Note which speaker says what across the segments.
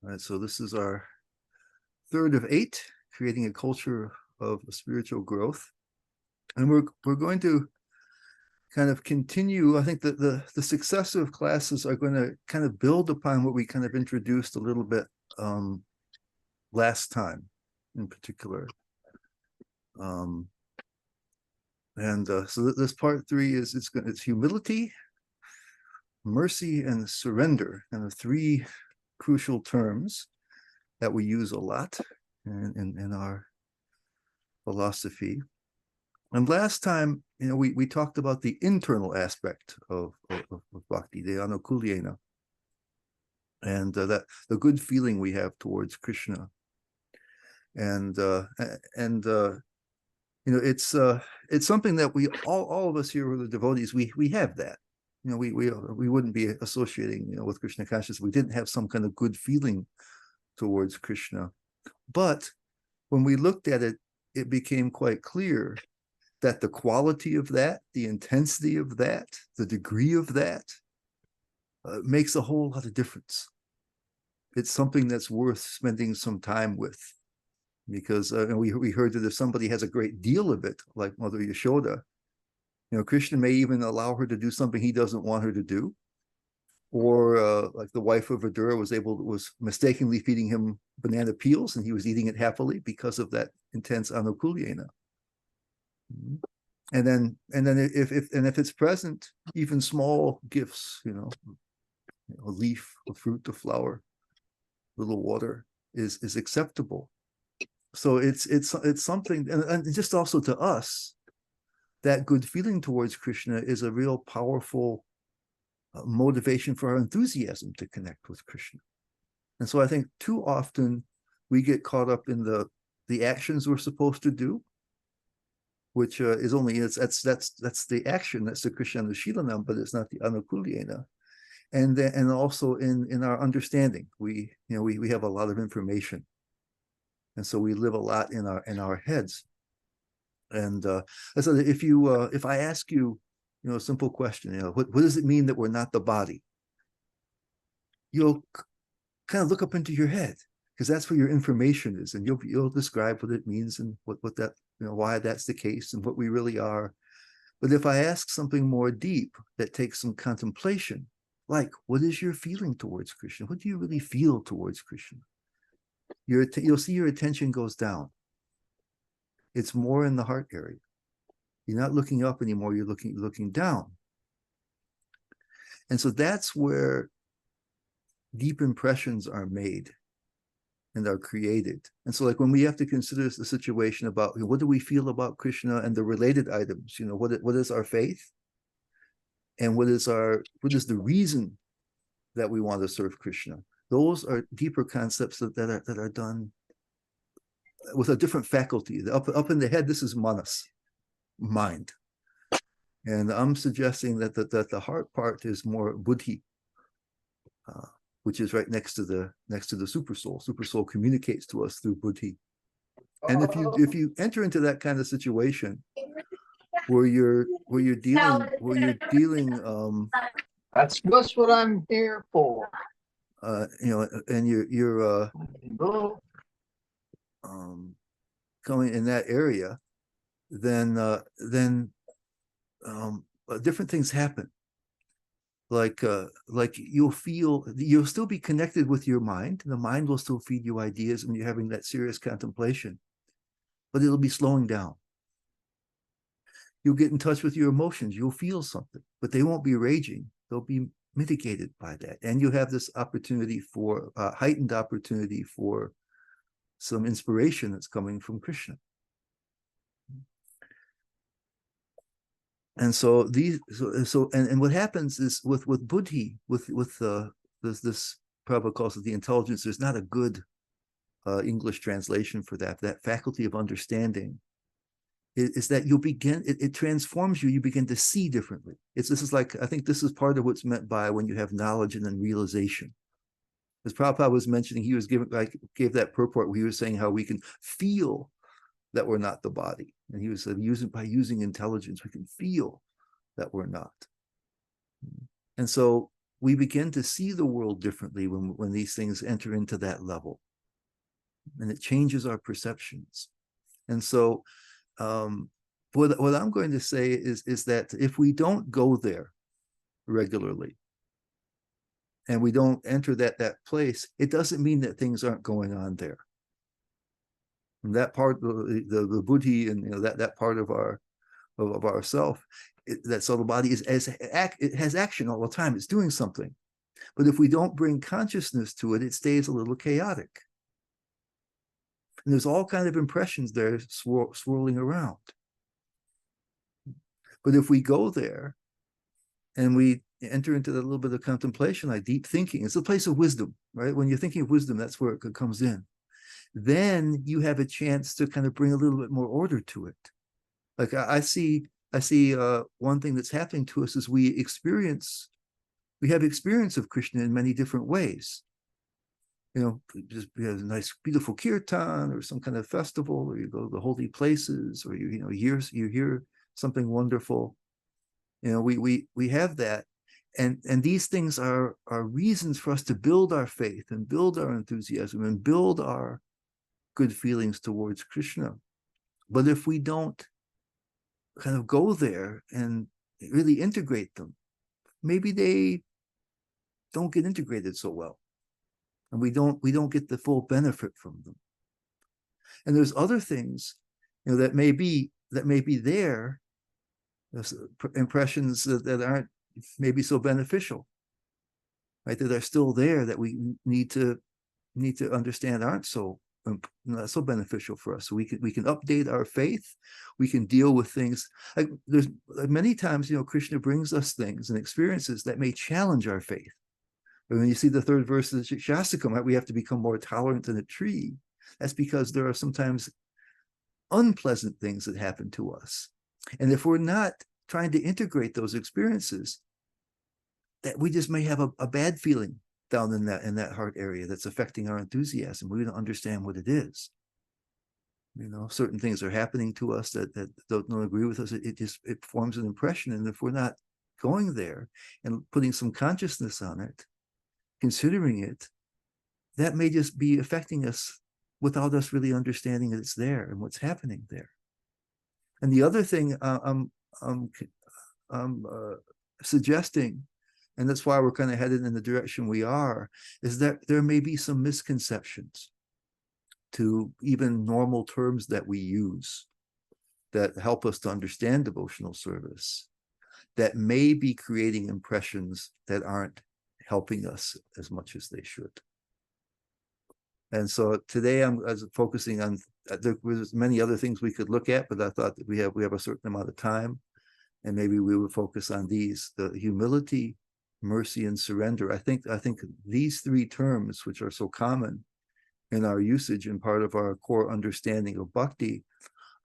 Speaker 1: All right, so this is our third of 8, creating a culture of spiritual growth. And we're going to kind of continue. I think that the successive classes are going to kind of build upon what we kind of introduced a little bit last time in particular. So this part 3 is it's humility, mercy, and surrender, and the 3 crucial terms that we use a lot in our philosophy. And last time, we talked about the internal aspect of bhakti, the anukulyena, and that the good feeling we have towards Krishna. And it's something that we all of us here who are the devotees, we have that. We wouldn't be associating with Krishna consciousness if we didn't have some kind of good feeling towards Krishna. But when we looked at it, it became quite clear that the quality of that, the intensity of that, the degree of that makes a whole lot of difference. It's something that's worth spending some time with, because we heard that if somebody has a great deal of it, like Mother Yashoda, Krishna may even allow her to do something he doesn't want her to do. Or like the wife of Vidura was mistakenly feeding him banana peels, and he was eating it happily because of that intense anukulyena. And then if it's present, even small gifts, a leaf, a fruit, a flower, a little water is acceptable. So it's something, and just also to us, that good feeling towards Krishna is a real powerful motivation for our enthusiasm to connect with Krishna. And so I think too often we get caught up in the actions we're supposed to do, which is only that's the action, that's the Krishnanushīlanam, but it's not the anukulyena. And also in our understanding, we have a lot of information, and so we live a lot in our heads. And so if I ask you, a simple question, what does it mean that we're not the body? You'll kind of look up into your head, because that's where your information is, and you'll describe what it means and what that, why that's the case and what we really are. But if I ask something more deep that takes some contemplation, like, what is your feeling towards Krishna? What do you really feel towards Krishna? You'll see your attention goes down. It's more in the heart area. You're not looking up anymore, you're looking down. And so that's where deep impressions are made and are created. And so, like, when we have to consider the situation about what do we feel about Krishna and the related items, what is our faith, and what is the reason that we want to serve Krishna. Those are deeper concepts that are done with a different faculty. Up in the head, this is manas, mind. And I'm suggesting that the heart part is more buddhi, which is right next to the super soul. Super soul communicates to us through buddhi. And if you enter into that kind of situation where you're dealing
Speaker 2: that's just what I'm here for.
Speaker 1: And you're going in that area, then different things happen. Like you'll still be connected with your mind. The mind will still feed you ideas when you're having that serious contemplation, but it'll be slowing down. You'll get in touch with your emotions. You'll feel something, but they won't be raging. They'll be mitigated by that. And you have this opportunity for heightened opportunity for some inspiration that's coming from Krishna. And so and what happens is with buddhi, with this Prabhupada calls it the intelligence. There's not a good English translation for that faculty of understanding. Is that you begin, it transforms you. You begin to see differently. I think this is part of what's meant by when you have knowledge and then realization. As Prabhupada was mentioning, he gave that purport where he was saying how we can feel that we're not the body. And he was by using intelligence, we can feel that we're not. And so we begin to see the world differently when these things enter into that level, and it changes our perceptions. And so what I'm going to say is that if we don't go there regularly, and we don't enter that place, it doesn't mean that things aren't going on there. And that part, the buddhi, and that part of ourself, that subtle body it has action all the time. It's doing something. But if we don't bring consciousness to it, it stays a little chaotic. And there's all kind of impressions there swirling around. But if we go there and we enter into a little bit of contemplation, like deep thinking, it's a place of wisdom, right? When you're thinking of wisdom, that's where it comes in. Then you have a chance to kind of bring a little bit more order to it. Like I see one thing that's happening to us is we have experience of Krishna in many different ways. Just we have a nice, beautiful kirtan or some kind of festival, or you go to the holy places, or you hear something wonderful. We have that, and these things are reasons for us to build our faith and build our enthusiasm and build our good feelings towards Krishna. But if we don't kind of go there and really integrate them, maybe they don't get integrated so well, and we don't get the full benefit from them. And there's other things that may be there, impressions that aren't maybe so beneficial, right? That are still there, that we need to understand aren't not so beneficial for us. So we can update our faith. We can deal with things. Like there's many times, Krishna brings us things and experiences that may challenge our faith. But when you see the third verse of the Shastakam, right, we have to become more tolerant than a tree. That's because there are sometimes unpleasant things that happen to us. And if we're not trying to integrate those experiences, that we just may have a bad feeling down in that heart area that's affecting our enthusiasm. We don't understand what it is. Certain things are happening to us that don't agree with us. It forms an impression. And if we're not going there and putting some consciousness on it, considering it, that may just be affecting us without us really understanding that it's there and what's happening there. And the other thing I'm suggesting, and that's why we're kind of headed in the direction we are, is that there may be some misconceptions to even normal terms that we use that help us to understand devotional service, that may be creating impressions that aren't helping us as much as they should. And so today I'm focusing on, there's many other things we could look at, but I thought that we have a certain amount of time, and maybe we would focus on these: the humility, mercy, and surrender. I think these three terms, which are so common in our usage and part of our core understanding of bhakti,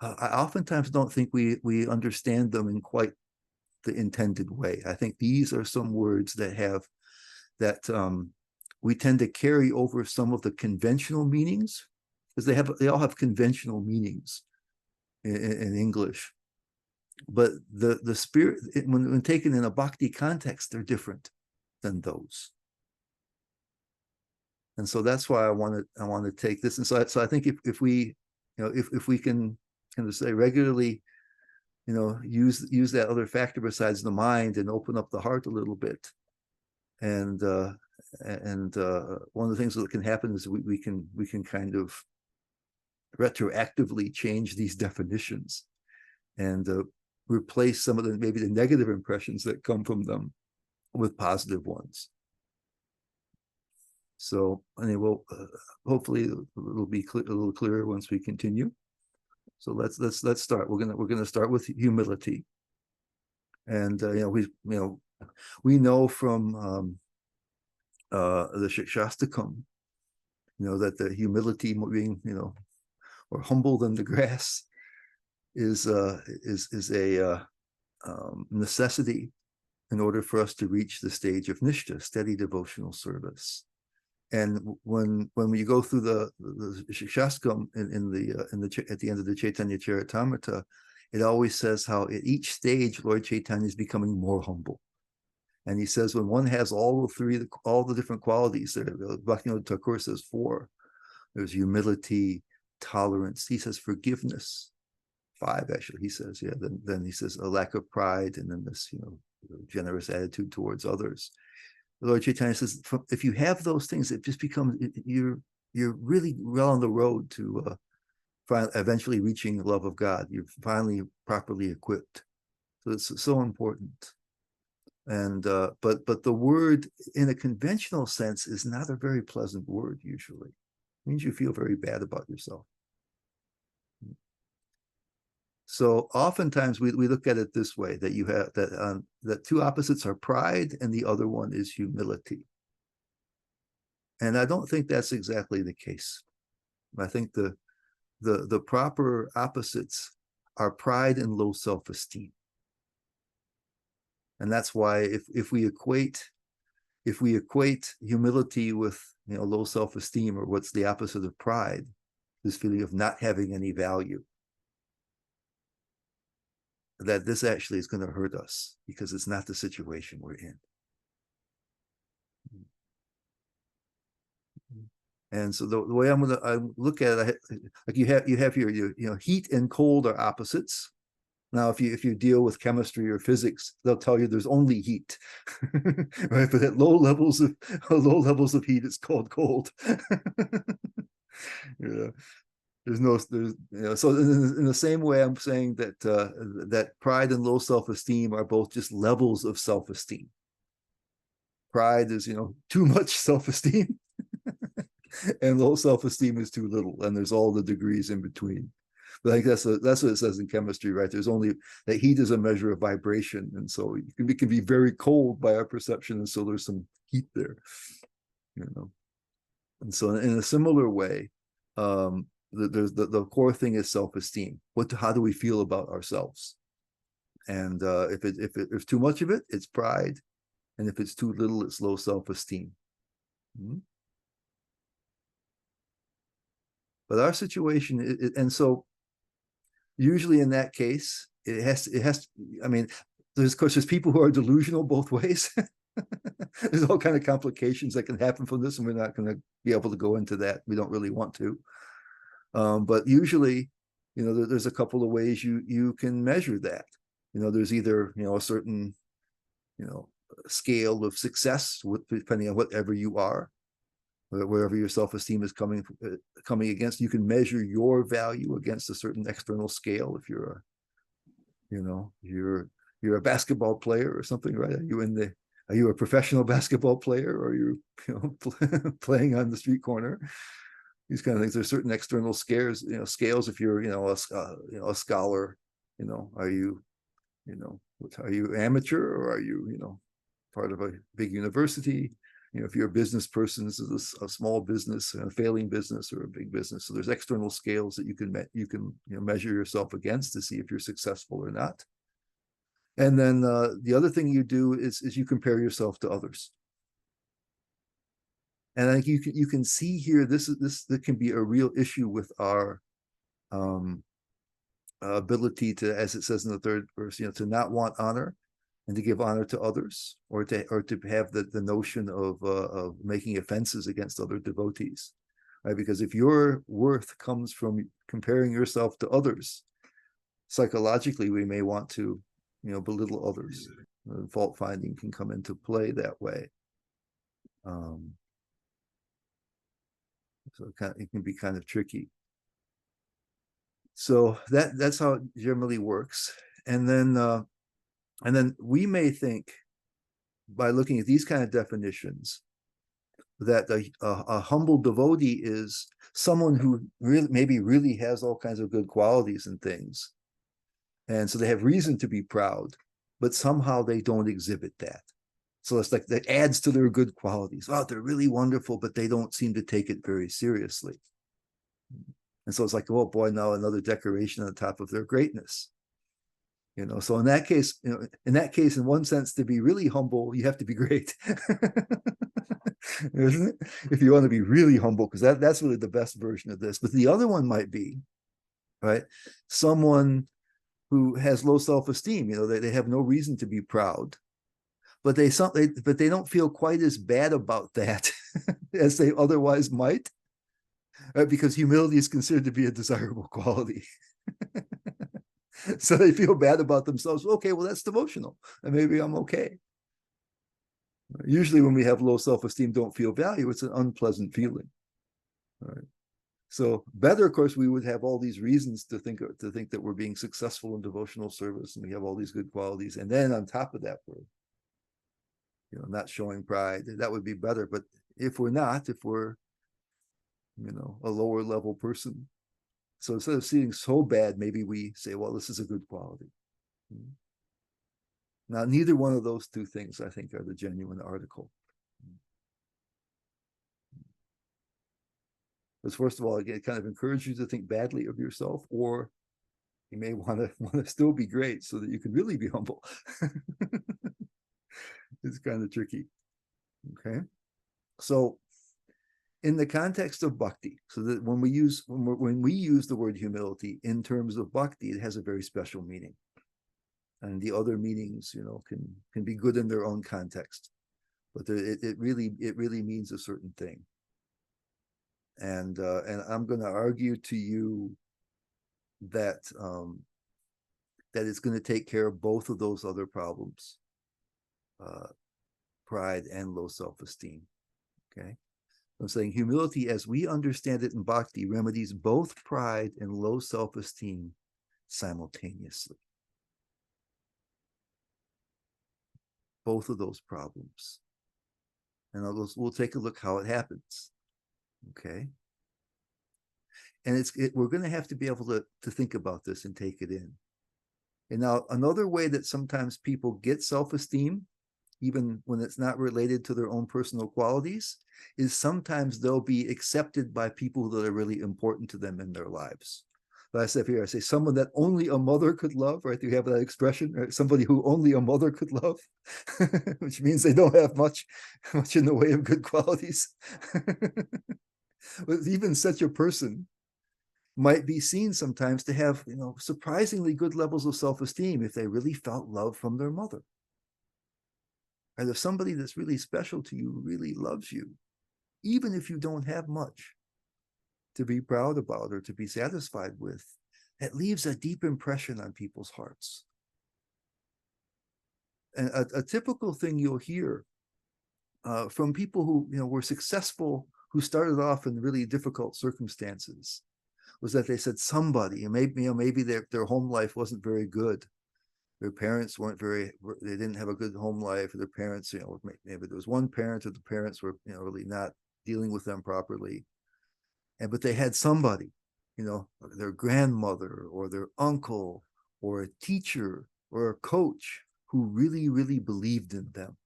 Speaker 1: I oftentimes don't think we understand them in quite the intended way. I think these are some words that we tend to carry over some of the conventional meanings, because they all have conventional meanings in English. But the spirit, when taken in a bhakti context, they're different than those. And so that's why I want to take this. And so I think if we can kind of say regularly, use that other factor besides the mind and open up the heart a little bit. And one of the things that can happen is we can kind of retroactively change these definitions and replace some of maybe the negative impressions that come from them with positive ones. So anyway, hopefully it'll be a little clearer once we continue. So let's start. We're gonna start with humility, and we know from the Shastakam, that the humility, being or humble than the grass, is a necessity in order for us to reach the stage of nishtha, steady devotional service. And when you go through the Shastakam at the end of the Chaitanya Charitamrita, it always says how at each stage Lord Chaitanya is becoming more humble. And he says when one has all the three, all the different qualities, Bhaktivinoda Thakur says 4. There's humility, tolerance. He says forgiveness. 5 actually. He says, yeah. Then he says a lack of pride, and then this, generous attitude towards others. The Lord Chaitanya says, if you have those things, it just becomes you're really well on the road to eventually reaching the love of God. You're finally properly equipped. So it's so important. And but the word in a conventional sense is not a very pleasant word usually. It means you feel very bad about yourself. So oftentimes we look at it this way, that you have that 2 opposites are pride and the other one is humility. And I don't think that's exactly the case. I think the proper opposites are pride and low self-esteem. And that's why if we equate humility with low self-esteem, or what's the opposite of pride, this feeling of not having any value, that this actually is going to hurt us because it's not the situation we're in. And so the way I look at it, like you have your heat and cold are opposites. Now, if you deal with chemistry or physics, they'll tell you there's only heat, right? But at low levels of heat, it's called cold. So in the same way, I'm saying that that pride and low self-esteem are both just levels of self-esteem. Pride is too much self-esteem, and low self-esteem is too little, and there's all the degrees in between. But I think that's what it says in chemistry, right? There's only that heat is a measure of vibration, and so it can be very cold by our perception, and so there's some heat there, And so in a similar way, there's the core thing is self-esteem. How do we feel about ourselves? And if there's too much of it, it's pride, and if it's too little, it's low self-esteem. Mm-hmm. But our situation, and so usually in that case, it has. I mean, of course there's people who are delusional both ways. There's all kind of complications that can happen from this, and we're not going to be able to go into that. We don't really want to. But usually, there's a couple of ways you can measure that. There's either a certain scale of success, depending on whatever you are, wherever your self-esteem is coming against. You can measure your value against a certain external scale. If you're you're a basketball player or something, right? Are you a professional basketball player, or are you playing on the street corner? These kind of things. There's certain external scales. If you're a scholar, are you amateur, or are you part of a big university? If you're a business person, this is a small business, a failing business, or a big business. So there's external scales that you can measure yourself against to see if you're successful or not. And then the other thing you do is you compare yourself to others. And I think you can see here that can be a real issue with our ability to, as it says in the 3rd verse, to not want honor and to give honor to others, or to have the notion of making offenses against other devotees, right? Because if your worth comes from comparing yourself to others, psychologically we may want to belittle others. Fault finding can come into play that way. So it can be kind of tricky. So that's how it generally works. And then we may think, by looking at these kind of definitions, that a humble devotee is someone who really has all kinds of good qualities and things. And so they have reason to be proud, but somehow they don't exhibit that. So it's like that adds to their good qualities. Oh, they're really wonderful, but they don't seem to take it very seriously. And so it's like, oh boy, now another decoration on the top of their greatness. So in that case, in one sense, to be really humble, you have to be great. Isn't it? If you want to be really humble, because that's really the best version of this. But the other one might be, right, someone who has low self-esteem. They have no reason to be proud, but they don't feel quite as bad about that as they otherwise might, because humility is considered to be a desirable quality. So they feel bad about themselves. Okay, well, that's devotional, and maybe I'm okay. Usually when we have low self-esteem, don't feel value, it's an unpleasant feeling. All right. So better, of course, we would have all these reasons to think that we're being successful in devotional service, and we have all these good qualities. And then on top of that, we're, not showing pride. That would be better. But if we're not, if we're, a lower level person, so instead of seeing so bad, maybe we say, well, this is a good quality. Now, neither one of those two things, I think, are the genuine article. Because first of all, it kind of encourages you to think badly of yourself, or you may want to still be great so that you can really be humble. It's kind of tricky. Okay. So in the context of bhakti, so that when we use the word humility in terms of bhakti, it has a very special meaning. And the other meanings, can be good in their own context, but it really means a certain thing. And I'm going to argue to you that it's going to take care of both of those other problems, pride and low self-esteem. Okay, I'm saying humility, as we understand it in bhakti, remedies both pride and low self-esteem simultaneously. Both of those problems, and we'll take a look how it happens. Okay. And we're going to have to be able to think about this and take it in. And now another way that sometimes people get self-esteem, even when it's not related to their own personal qualities, is sometimes they'll be accepted by people that are really important to them in their lives. But I say someone that only a mother could love, right? You have that expression, right? Somebody who only a mother could love, which means they don't have much in the way of good qualities. But even such a person might be seen sometimes to have, surprisingly good levels of self-esteem if they really felt love from their mother. And if somebody that's really special to you really loves you, even if you don't have much to be proud about or to be satisfied with, it leaves a deep impression on people's hearts. And a typical thing you'll hear from people who were successful, who started off in really difficult circumstances, was that they said somebody, and maybe their home life wasn't very good. Their parents they didn't have a good home life. Their parents, maybe there was one parent, or the parents were, really not dealing with them properly. But they had somebody, their grandmother or their uncle or a teacher or a coach who really, really believed in them.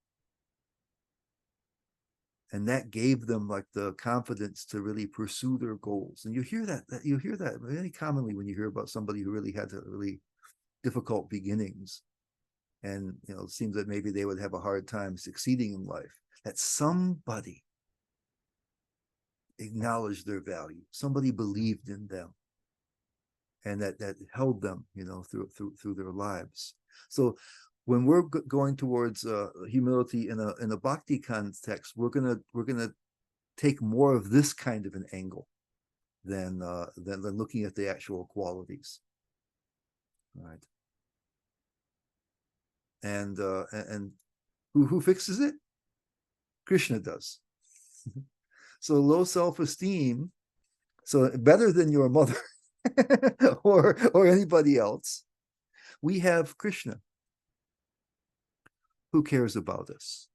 Speaker 1: And that gave them like the confidence to really pursue their goals. And you hear that very commonly when you hear about somebody who really had really difficult beginnings. And, it seems that maybe they would have a hard time succeeding in life. That somebody acknowledged their value. Somebody believed in them. And that held them, through their lives. So when we're going towards humility in a bhakti context, we're gonna take more of this kind of an angle than looking at the actual qualities. All right. And who fixes it? Krishna does. So low self-esteem, so better than your mother or anybody else, we have Krishna, who cares about us.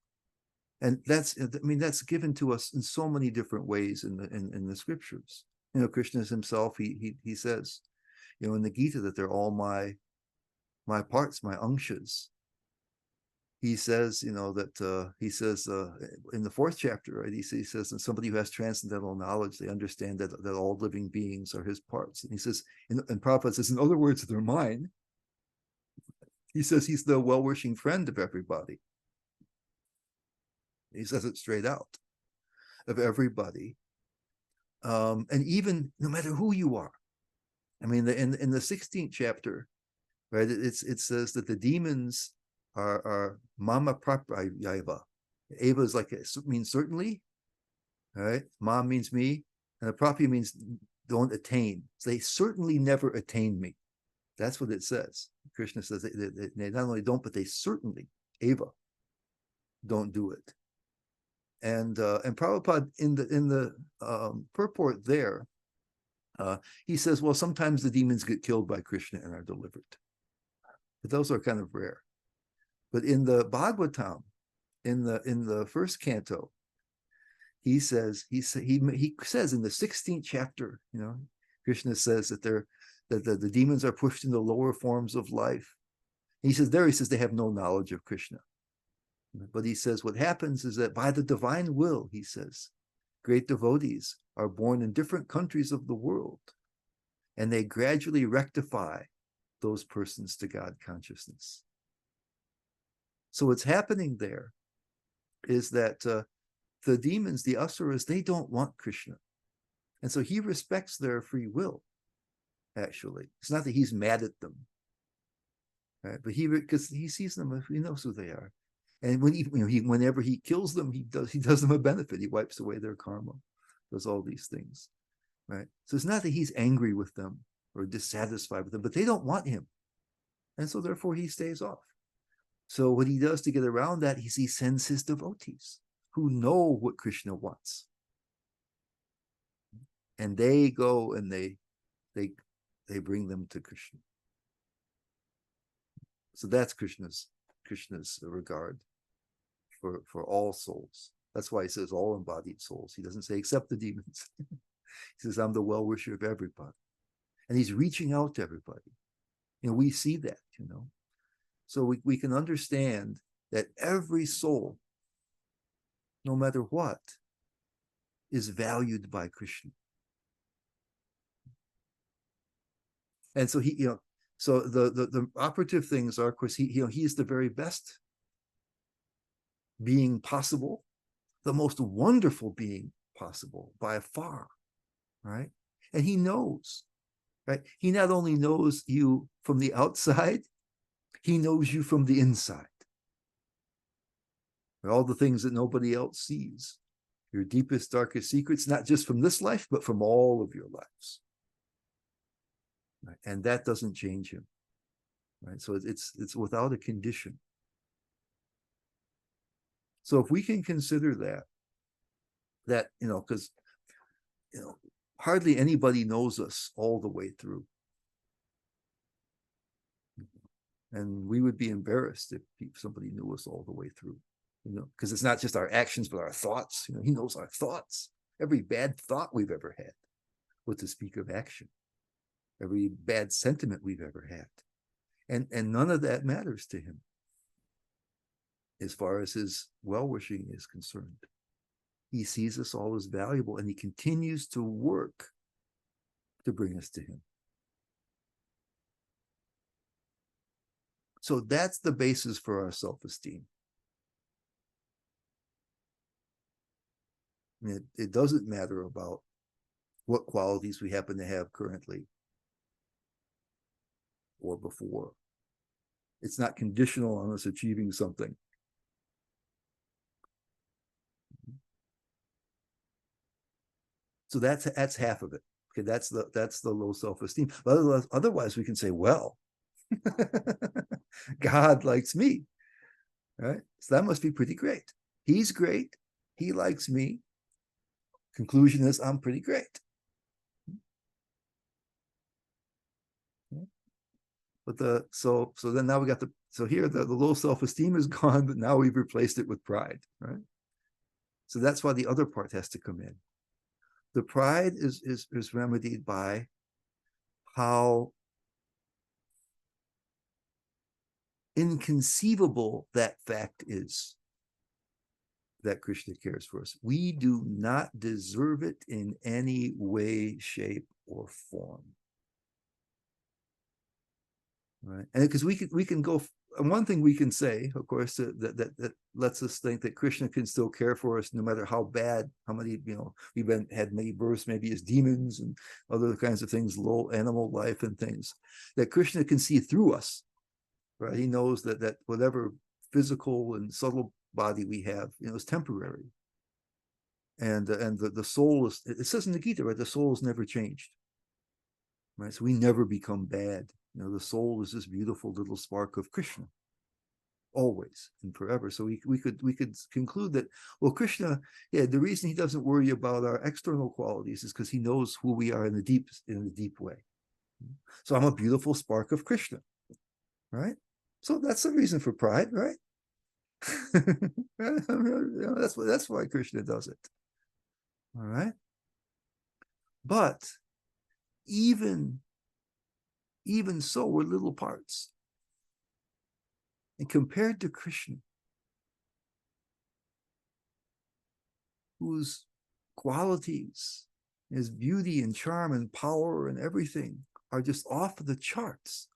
Speaker 1: And that's given to us in so many different ways in the scriptures. Krishna himself, he says, in the Gita, that they're all my parts, my angshas. He says, that he says in the 4th chapter, right? He says that somebody who has transcendental knowledge, they understand that all living beings are his parts. And he says, and Prabhupada says, in other words, they're mine. He says he's the well-wishing friend of everybody. He says it straight out, of everybody. And even no matter who you are. I mean, in the 16th chapter, right, it says that the demons are mama praprayaiva. Ava is like, means certainly, all right? Mam means me, and the prapya means don't attain. So they certainly never attain me. That's what it says. Krishna says they not only don't, but they certainly, Ava, don't do it. And Prabhupada in the purport there, he says, well, sometimes the demons get killed by Krishna and are delivered, but those are kind of rare. But in the Bhagavatam, in the first canto, he says he says in the 16th chapter, Krishna says that the demons are pushed into lower forms of life. He says they have no knowledge of Krishna. But he says what happens is that by the divine will, he says, great devotees are born in different countries of the world, and they gradually rectify those persons to God consciousness. So what's happening there is that the demons, the asuras, they don't want Krishna. And so he respects their free will, actually. It's not that he's mad at them, right? But because he sees them, he knows who they are. And whenever he kills them, he does them a benefit. He wipes away their karma, does all these things, right? So it's not that he's angry with them or dissatisfied with them, but they don't want him. And so therefore he stays off. So what he does to get around that is he sends his devotees who know what Krishna wants. And they go and they bring them to Krishna. So that's Krishna's regard for all souls. That's why he says all embodied souls. He doesn't say except the demons. He says, I'm the well-wisher of everybody. And he's reaching out to everybody. We see that, So we can understand that every soul, no matter what, is valued by Krishna. And so so the operative things are, of course, he is the very best being possible, the most wonderful being possible by far, right? And he knows, right? He not only knows you from the outside, he knows you from the inside. All the things that nobody else sees, your deepest, darkest secrets, not just from this life, but from all of your lives. Right? And that doesn't change him, right? So it's without a condition. So if we can consider that because hardly anybody knows us all the way through, and we would be embarrassed if somebody knew us all the way through, because it's not just our actions but our thoughts. He knows our thoughts, every bad thought we've ever had, what to speak of action, every bad sentiment we've ever had, and none of that matters to him as far as his well-wishing is concerned. He sees us all as valuable, and he continues to work to bring us to him. So that's the basis for our self-esteem. It doesn't matter about what qualities we happen to have currently or before. It's not conditional on us achieving something. So that's half of it. Okay, that's the low self-esteem. But otherwise we can say, well, God likes me, right? So that must be pretty great. He's great. He likes me. Conclusion is, I'm pretty great. But so then now we got here the low self-esteem is gone, but now we've replaced it with pride, right? So that's why the other part has to come in. The pride is remedied by how inconceivable that fact is that Krishna cares for us. We do not deserve it in any way, shape, or form. Right? And because we can go, and one thing we can say, of course, that lets us think that Krishna can still care for us no matter how bad, how many, we've had many births, maybe as demons and other kinds of things, low animal life and things, that Krishna can see through us, right? He knows that whatever physical and subtle body we have, is temporary. And the soul is, it says in the Gita, right, the soul is never changed. Right. So we never become bad. The soul is this beautiful little spark of Krishna, always and forever. So we could conclude that, well, Krishna, yeah, the reason he doesn't worry about our external qualities is because he knows who we are in the deep way. So I'm a beautiful spark of Krishna, right? So that's the reason for pride, right? That's why Krishna does it. All right. But even so, we're little parts. And compared to Krishna, whose qualities, his beauty and charm and power and everything are just off the charts,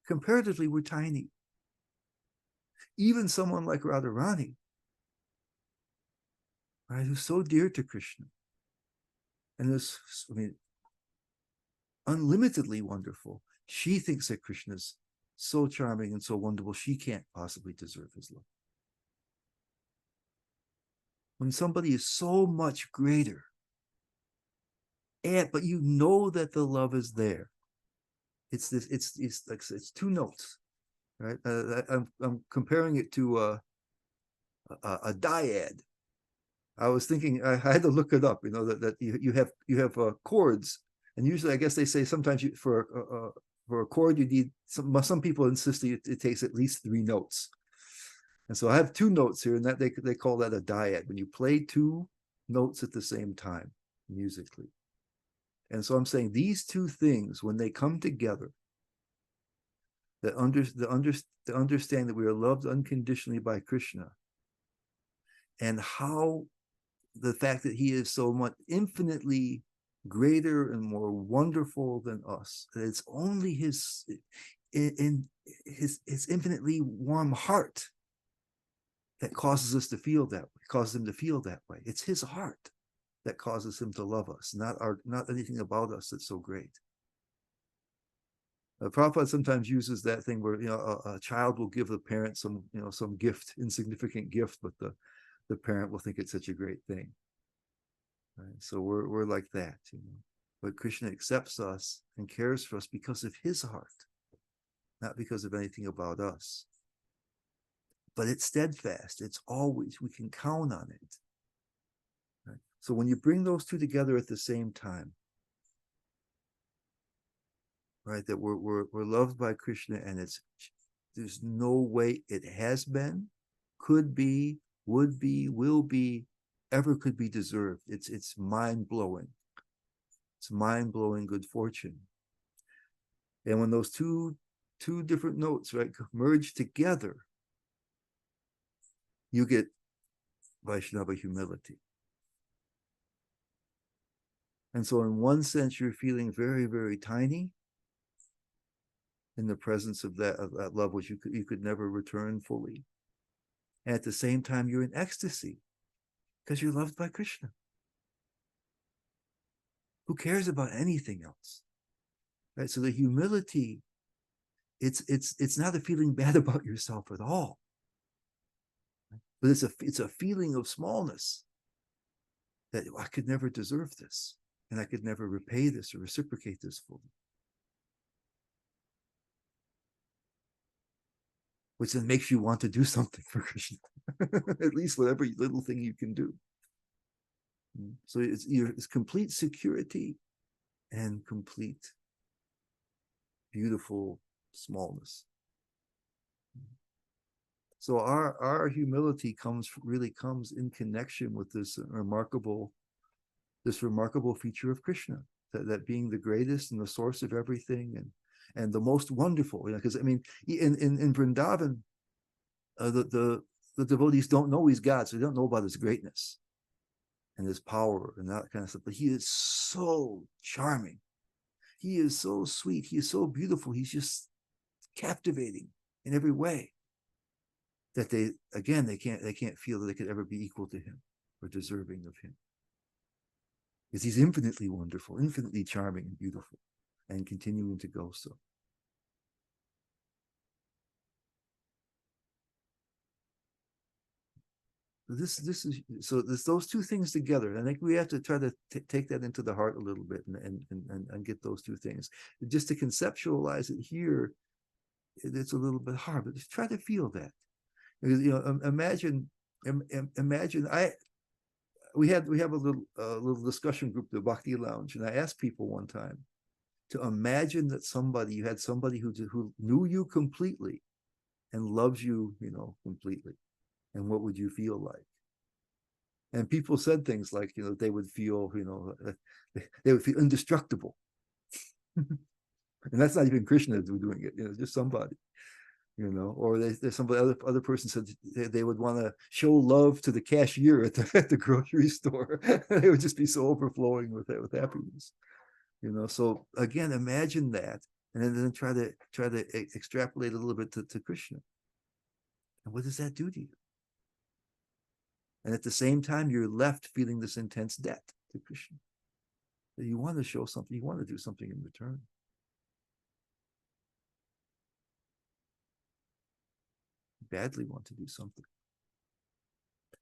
Speaker 1: comparatively, we're tiny. Even someone like Radharani, right, who's so dear to Krishna, and is, unlimitedly wonderful, she thinks that Krishna's so charming and so wonderful, she can't possibly deserve his love. When somebody is so much greater, but you know that the love is there, it's like it's two notes, right? I'm comparing it to a dyad. I was thinking, I had to look it up. That you have chords, and usually, I guess they say sometimes for a chord you need some people insist that it takes at least 3 notes. And so I have 2 notes here, and that they call that a dyad, when you play 2 notes at the same time musically. And so I'm saying these 2 things, when they come together, the understand that we are loved unconditionally by Krishna, and how the fact that he is so much infinitely greater and more wonderful than us, that it's only his infinitely warm heart that causes us to feel that way, causes him to feel that way. It's his heart that causes him to love us, not anything about us that's so great. Prabhupada sometimes uses that thing where a child will give the parent some gift, insignificant gift, but the parent will think it's such a great thing. Right? So we're like that, But Krishna accepts us and cares for us because of his heart, not because of anything about us. But it's steadfast. It's always, we can count on it. Right? So when you bring those 2 together at the same time, right, that we're loved by Krishna, and there's no way it has been, could be, would be, will be, ever could be deserved. It's mind-blowing. It's mind-blowing good fortune. And when those two different notes, right, merge together, you get Vaishnava humility. And so in one sense, you're feeling very, very tiny in the presence of that love, which you could never return fully. And at the same time, you're in ecstasy because you're loved by Krishna. Who cares about anything else? Right? So the humility, it's not a feeling bad about yourself at all. But it's a feeling of smallness, that I could never deserve this, and I could never repay this or reciprocate this fully. Which then makes you want to do something for Krishna, at least whatever little thing you can do. So it's complete security and complete beautiful smallness. So our humility really comes in connection with this remarkable feature of Krishna, that being the greatest and the source of everything, and the most wonderful. Because in Vrindavan, the devotees don't know he's God, so they don't know about his greatness and his power and that kind of stuff. But he is so charming. He is so sweet. He is so beautiful. He's just captivating in every way, that they can't feel that they could ever be equal to him or deserving of him. Because he's infinitely wonderful, infinitely charming and beautiful, and continuing to go so. this is so there's those two things together. I think we have to try to take that into the heart a little bit and get those two things. Just to conceptualize it here, it's a little bit hard, but just try to feel that. Because, imagine we have a little discussion group, the Bhakti Lounge, and I asked people one time to imagine that you had somebody who knew you completely and loves you, completely. And what would you feel like? And people said things like, they would feel, they would feel indestructible. And that's not even Krishna doing it, just somebody, or there's somebody, other person said they would want to show love to the cashier at the grocery store. They would just be so overflowing with happiness, So again, imagine that, and then try to extrapolate a little bit to Krishna. And what does that do to you? And at the same time, you're left feeling this intense debt to Krishna. That you want to show something, you want to do something in return. You badly want to do something.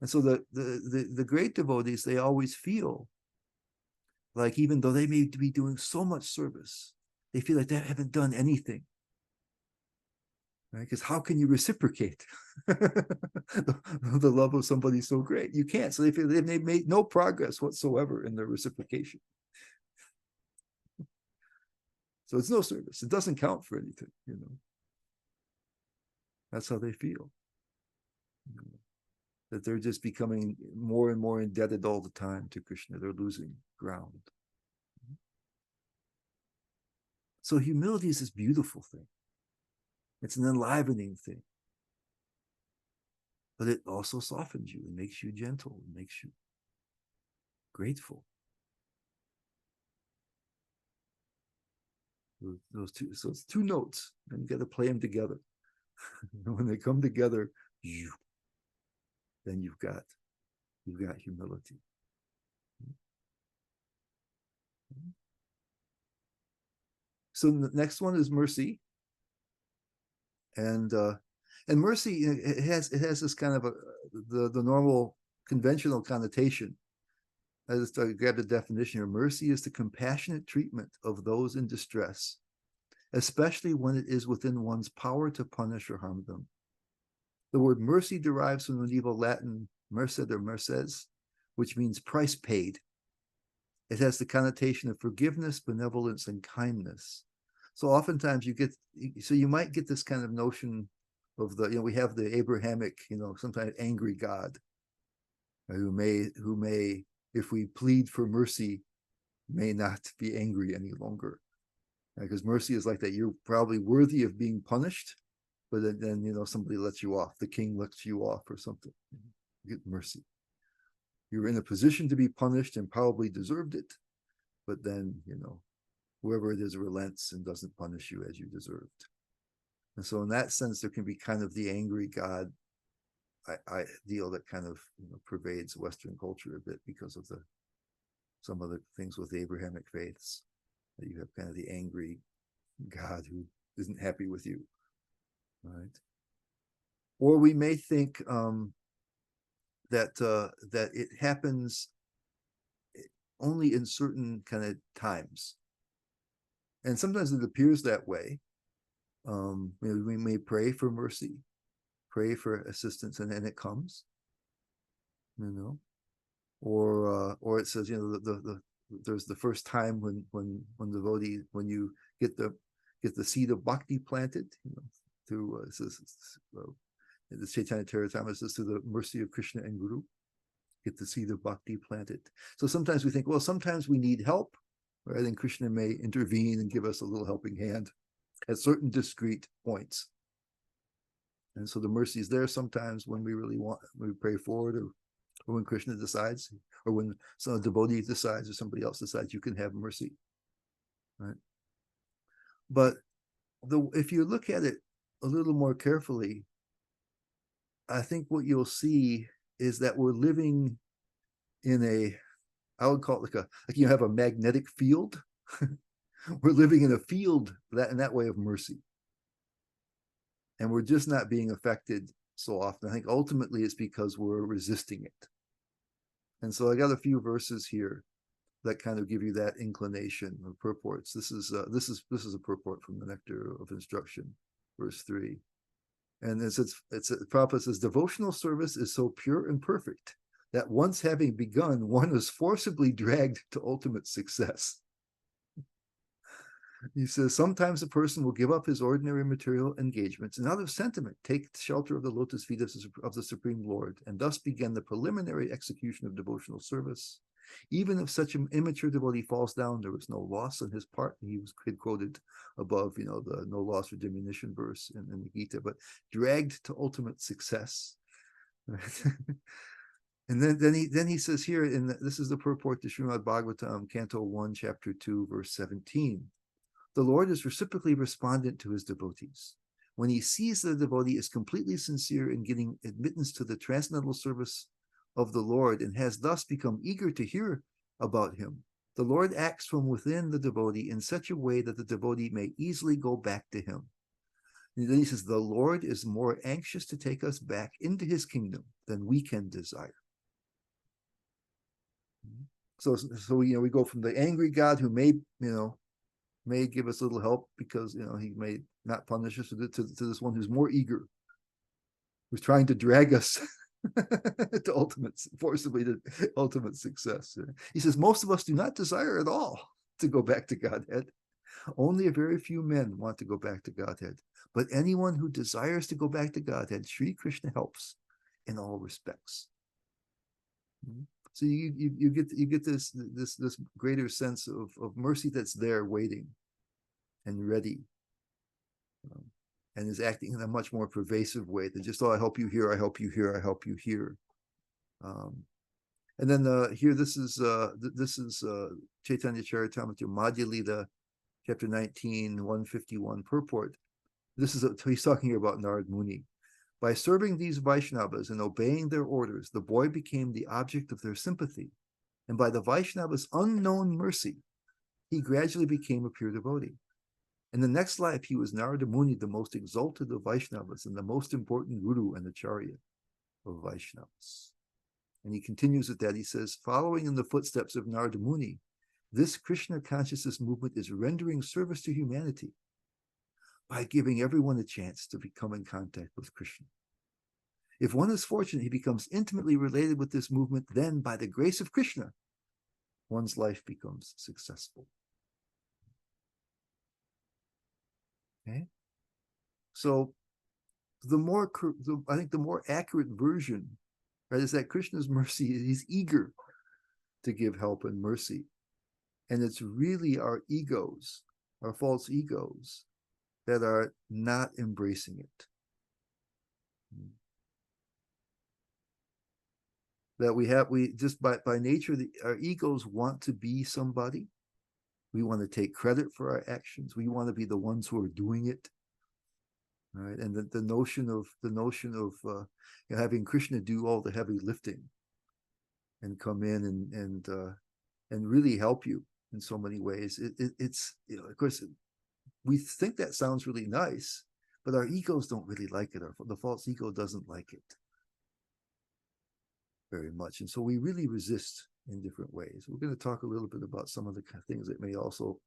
Speaker 1: And so the great devotees, they always feel like, even though they may be doing so much service, they feel like they haven't done anything. Right? Because how can you reciprocate the love of somebody so great? You can't. So they feel they've made no progress whatsoever in their reciprocation. So it's no service. It doesn't count for anything, That's how they feel. That they're just becoming more and more indebted all the time to Krishna. They're losing ground. So humility is this beautiful thing. It's an enlivening thing. But it also softens you. It makes you gentle. It makes you grateful. Those two, so it's two notes, and you got to play them together. When they come together, then you've got humility. So the next one is mercy. And mercy, it has this kind of the normal conventional connotation. I just grabbed the definition here. Mercy is the compassionate treatment of those in distress, especially when it is within one's power to punish or harm them. The word mercy derives from the medieval Latin merced or merces, which means price paid. It has the connotation of forgiveness, benevolence, and kindness. So oftentimes you might get this kind of notion of we have the Abrahamic, sometimes angry God, who may, if we plead for mercy, may not be angry any longer. Because mercy is like that. You're probably worthy of being punished, but then somebody lets you off. The king lets you off or something. You get mercy. You're in a position to be punished and probably deserved it, but then whoever it is relents and doesn't punish you as you deserved. And so in that sense, there can be kind of the angry God ideal that kind of pervades Western culture a bit because of some of the things with the Abrahamic faiths, that you have kind of the angry God who isn't happy with you, right? Or we may think that it happens only in certain kind of times. And sometimes it appears that way. We may pray for mercy, pray for assistance, and then it comes. Or it says, there's the first time when devotee, when you get the seed of bhakti planted, through the Chaitanya Charitamrita says, through the mercy of Krishna and Guru, get the seed of bhakti planted. So sometimes we think, well, sometimes we need help. Right? And Krishna may intervene and give us a little helping hand at certain discrete points. And so the mercy is there sometimes when we really want, we pray forward, or when Krishna decides, or when some devotee decides, or somebody else decides, you can have mercy. Right? But if you look at it a little more carefully, I think what you'll see is that we're living in I would call it like you have a magnetic field. We're living in a field in that way of mercy. And we're just not being affected so often. I think ultimately it's because we're resisting it. And so I got a few verses here that kind of give you that inclination of purports. This is a purport from the Nectar of Instruction, verse 3. And the Prabhupada says, devotional service is so pure and perfect that once having begun, one is forcibly dragged to ultimate success. He says, sometimes a person will give up his ordinary material engagements and out of sentiment take shelter of the lotus feet of the Supreme Lord and thus begin the preliminary execution of devotional service. Even if such an immature devotee falls down, there is no loss on his part. He had quoted above, the no loss or diminution verse in the Gita, but dragged to ultimate success. And then he says here, this is the purport to Srimad Bhagavatam, Canto 1, Chapter 2, verse 17. The Lord is reciprocally respondent to his devotees. When he sees that the devotee is completely sincere in getting admittance to the transcendental service of the Lord and has thus become eager to hear about him, the Lord acts from within the devotee in such a way that the devotee may easily go back to him. And then he says, the Lord is more anxious to take us back into his kingdom than we can desire. So we go from the angry God who may give us a little help because he may not punish us to this one who's more eager, who's trying to drag us forcibly to ultimate success. He says most of us do not desire at all to go back to Godhead. Only a very few men want to go back to Godhead. But anyone who desires to go back to Godhead, Sri Krishna helps in all respects. So you get this greater sense of mercy that's there waiting and ready, and is acting in a much more pervasive way than just, I help you here, I help you here, I help you here. And then here this is Chaitanya Charitamrita Madhya Lila, chapter 19, 151 purport. He's talking here about Narad Muni. By serving these Vaishnavas and obeying their orders, the boy became the object of their sympathy. And by the Vaishnavas' unknown mercy, he gradually became a pure devotee. In the next life, he was Narada Muni, the most exalted of Vaishnavas and the most important guru and acharya of Vaishnavas. And he continues with that. He says, following in the footsteps of Narada Muni, this Krishna consciousness movement is rendering service to humanity by giving everyone a chance to become in contact with Krishna. If one is fortunate, he becomes intimately related with this movement, then by the grace of Krishna, one's life becomes successful. Okay? So I think the more accurate version, right, is that Krishna's mercy, he's eager to give help and mercy. And it's really our egos, our false egos, that are not embracing it. That we just by nature, our egos want to be somebody. We want to take credit for our actions. We want to be the ones who are doing it. Right? And the notion of having Krishna do all the heavy lifting and come in and really help you in so many ways. It's of course, we think that sounds really nice, but our egos don't really like it. The false ego doesn't like it very much. And so we really resist in different ways. We're going to talk a little bit about some of the things that may also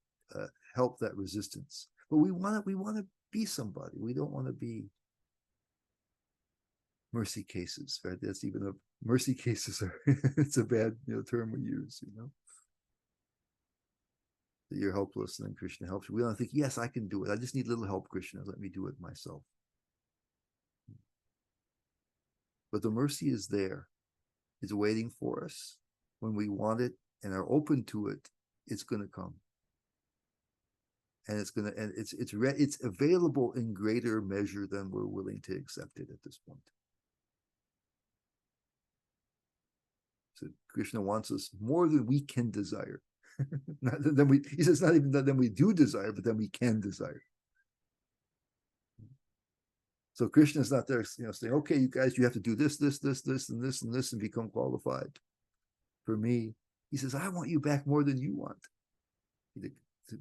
Speaker 1: help that resistance. But we want to be somebody. We don't want to be mercy cases, right? That's even mercy cases are it's a bad term we use, that you're helpless and then Krishna helps you. We don't think, yes, I can do it. I just need a little help, Krishna. Let me do it myself. But the mercy is there. It's waiting for us. When we want it and are open to it, it's going to come. And it's available in greater measure than we're willing to accept it at this point. So Krishna wants us more than we can desire. He says not even that then we do desire, but then we can desire. So Krishna is not there, saying, okay, you guys, you have to do this, and this, and become qualified. For me, he says, I want you back more than you want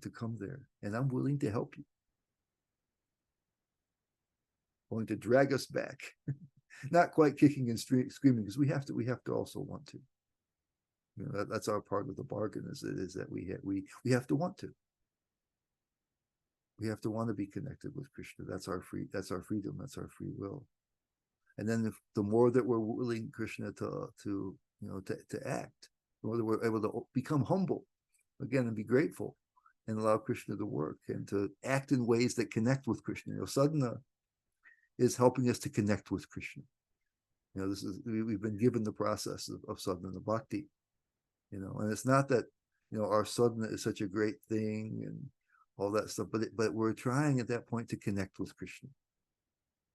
Speaker 1: to come there. And I'm willing to help you. Willing to drag us back not quite kicking and screaming, because we have to also want to. You know, that's our part of the bargain, is that we have to want to. We have to want to be connected with Krishna. That's our freedom. That's our free will. And then the more that we're willing Krishna to act, the more that we're able to become humble again and be grateful and allow Krishna to work and to act in ways that connect with Krishna. Sadhana is helping us to connect with Krishna. We've been given the process of sadhana bhakti, and it's not that, our sadhana is such a great thing and all that stuff, but we're trying at that point to connect with Krishna,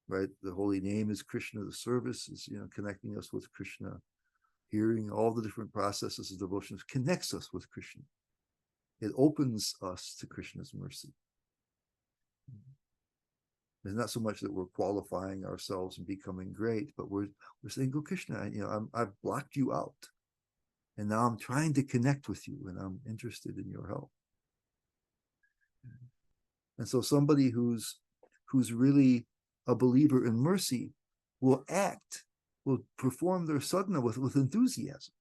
Speaker 1: right? The holy name is Krishna. The service is, connecting us with Krishna. Hearing all the different processes of devotion connects us with Krishna. It opens us to Krishna's mercy. It's not so much that we're qualifying ourselves and becoming great, but we're saying, "Go, Krishna, I've blocked you out, and now I'm trying to connect with you, and I'm interested in your help." And so somebody who's really a believer in mercy will perform their sadhana with enthusiasm.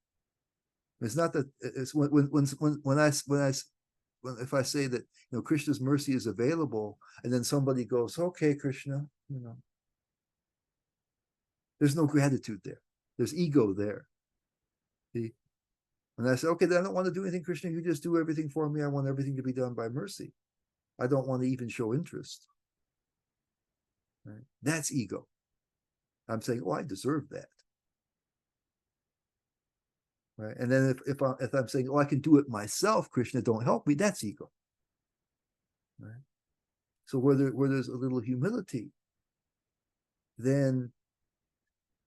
Speaker 1: It's not that it's if I say that, Krishna's mercy is available, and then somebody goes, "Okay, Krishna," there's no gratitude there. There's ego there. See? And I say, "Okay, then I don't want to do anything, Krishna. You just do everything for me. I want everything to be done by mercy. I don't want to even show interest." Right? That's ego. I'm saying, "Oh, I deserve that." Right? And then if I'm saying, "Oh, I can do it myself, Krishna, don't help me," that's ego. Right? So where there's a little humility, then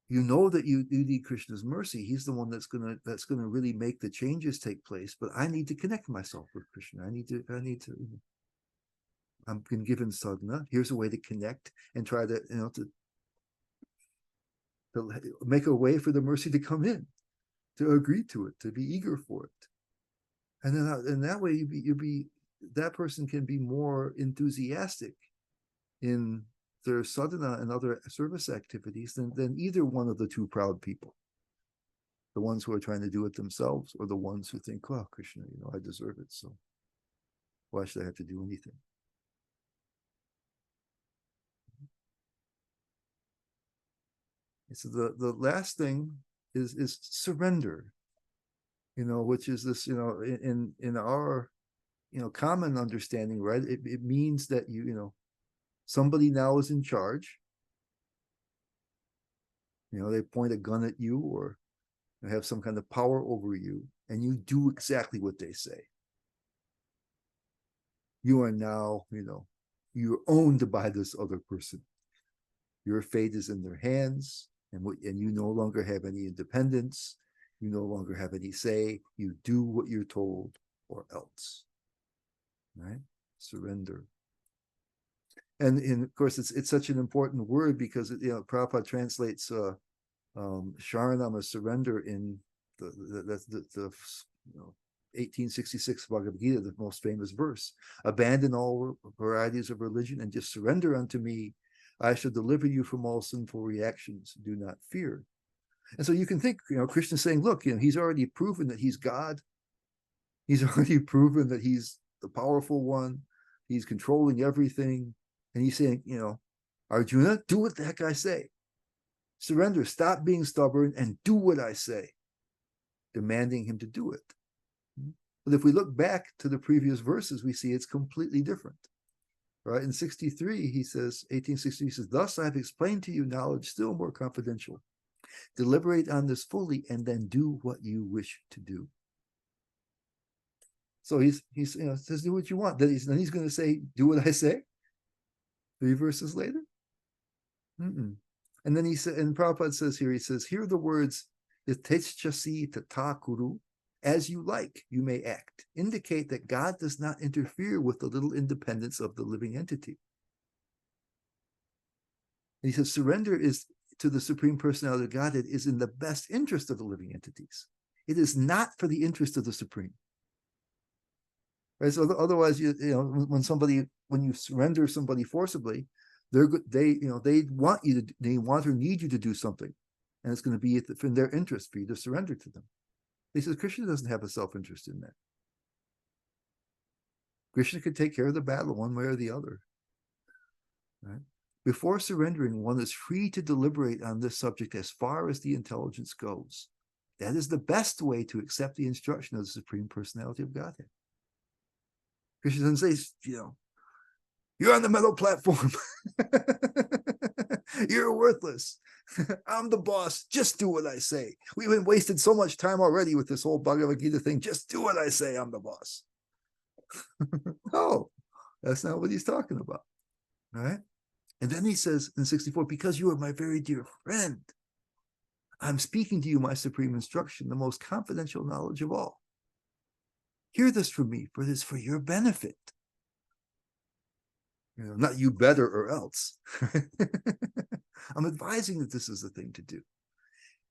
Speaker 1: you know that you need Krishna's mercy. He's the one that's gonna really make the changes take place. But I need to connect myself with Krishna. I need to. I'm been given sadhana. Here's a way to connect and try to to make a way for the mercy to come in, to agree to it, to be eager for it, and then in that way that person can be more enthusiastic in their sadhana and other service activities than either one of the two proud people, the ones who are trying to do it themselves, or the ones who think, "Oh, Krishna, I deserve it, so why should I have to do anything?" So the last thing is surrender, which is this, in our common understanding, right? It means that somebody now is in charge. They point a gun at you, or they have some kind of power over you, and you do exactly what they say. You are now, you're owned by this other person. Your fate is in their hands, and you no longer have any independence. You no longer have any say. You do what you're told, or else. Right? Surrender. And of course, it's such an important word, because Prabhupada translates Sharanam as surrender in the 1866 Bhagavad Gita, the most famous verse. "Abandon all varieties of religion and just surrender unto me. I shall deliver you from all sinful reactions. Do not fear." And so you can think, Krishna's saying, look, he's already proven that he's God. He's already proven that he's the powerful one. He's controlling everything. And he's saying, "Arjuna, do what the heck I say. Surrender, stop being stubborn, and do what I say," demanding him to do it. But if we look back to the previous verses, we see it's completely different. Right? In 63, he says, 1863, he says, "Thus I've explained to you knowledge still more confidential. Deliberate on this fully, and then do what you wish to do." So he's says, "Do what you want." Then he's going to say, "Do what I say." 3 verses later. And then he said, and Prabhupada says here, he says, "Hear the words, Yatechasi tata kuru, as you like, you may act, indicate that God does not interfere with the little independence of the living entity." And he says, surrender is to the Supreme Personality of Godhead is in the best interest of the living entities. It is not for the interest of the Supreme. Right? So otherwise, when you surrender somebody forcibly, They're good. They want you to, they want or need you to do something. And it's going to be in their interest for you to surrender to them. He says Krishna doesn't have a self-interest in that. Krishna could take care of the battle one way or the other. Right? Before surrendering, one is free to deliberate on this subject as far as the intelligence goes. That is the best way to accept the instruction of the Supreme Personality of Godhead. Krishna doesn't say, you're on the metal platform. You're worthless. I'm the boss. Just do what I say. We've been wasted so much time already with this whole Bhagavad Gita thing. Just do what I say. I'm the boss. No, that's not what he's talking about. All right. And then he says in 64, because you are my very dear friend, I'm speaking to you my supreme instruction, the most confidential knowledge of all. Hear this from me, for this for your benefit. Not you better or else. I'm advising that this is the thing to do.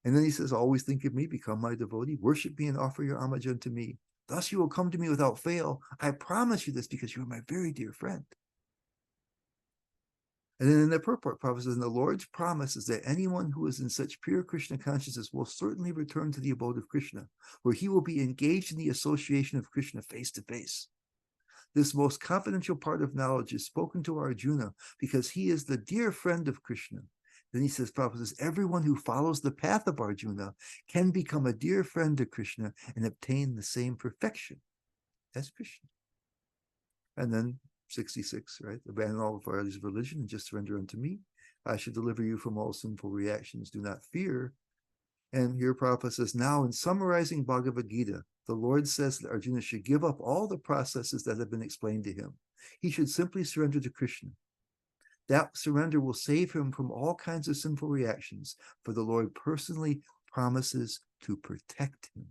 Speaker 1: And then he says, always think of me, become my devotee, worship me and offer your homage unto me. Thus you will come to me without fail. I promise you this because you are my very dear friend. And then in the purport, Prabhupada says, and the Lord's promise is that anyone who is in such pure Krishna consciousness will certainly return to the abode of Krishna, where he will be engaged in the association of Krishna face to face. This most confidential part of knowledge is spoken to Arjuna because he is the dear friend of Krishna. Then he says, Prabhupada says, everyone who follows the path of Arjuna can become a dear friend to Krishna and obtain the same perfection as Krishna. And then 66, right? Abandon all varieties of religion and just surrender unto me. I should deliver you from all sinful reactions. Do not fear. And here Prabhupada says, now in summarizing Bhagavad Gita, the Lord says that Arjuna should give up all the processes that have been explained to him. He should simply surrender to Krishna. That surrender will save him from all kinds of sinful reactions, for the Lord personally promises to protect him.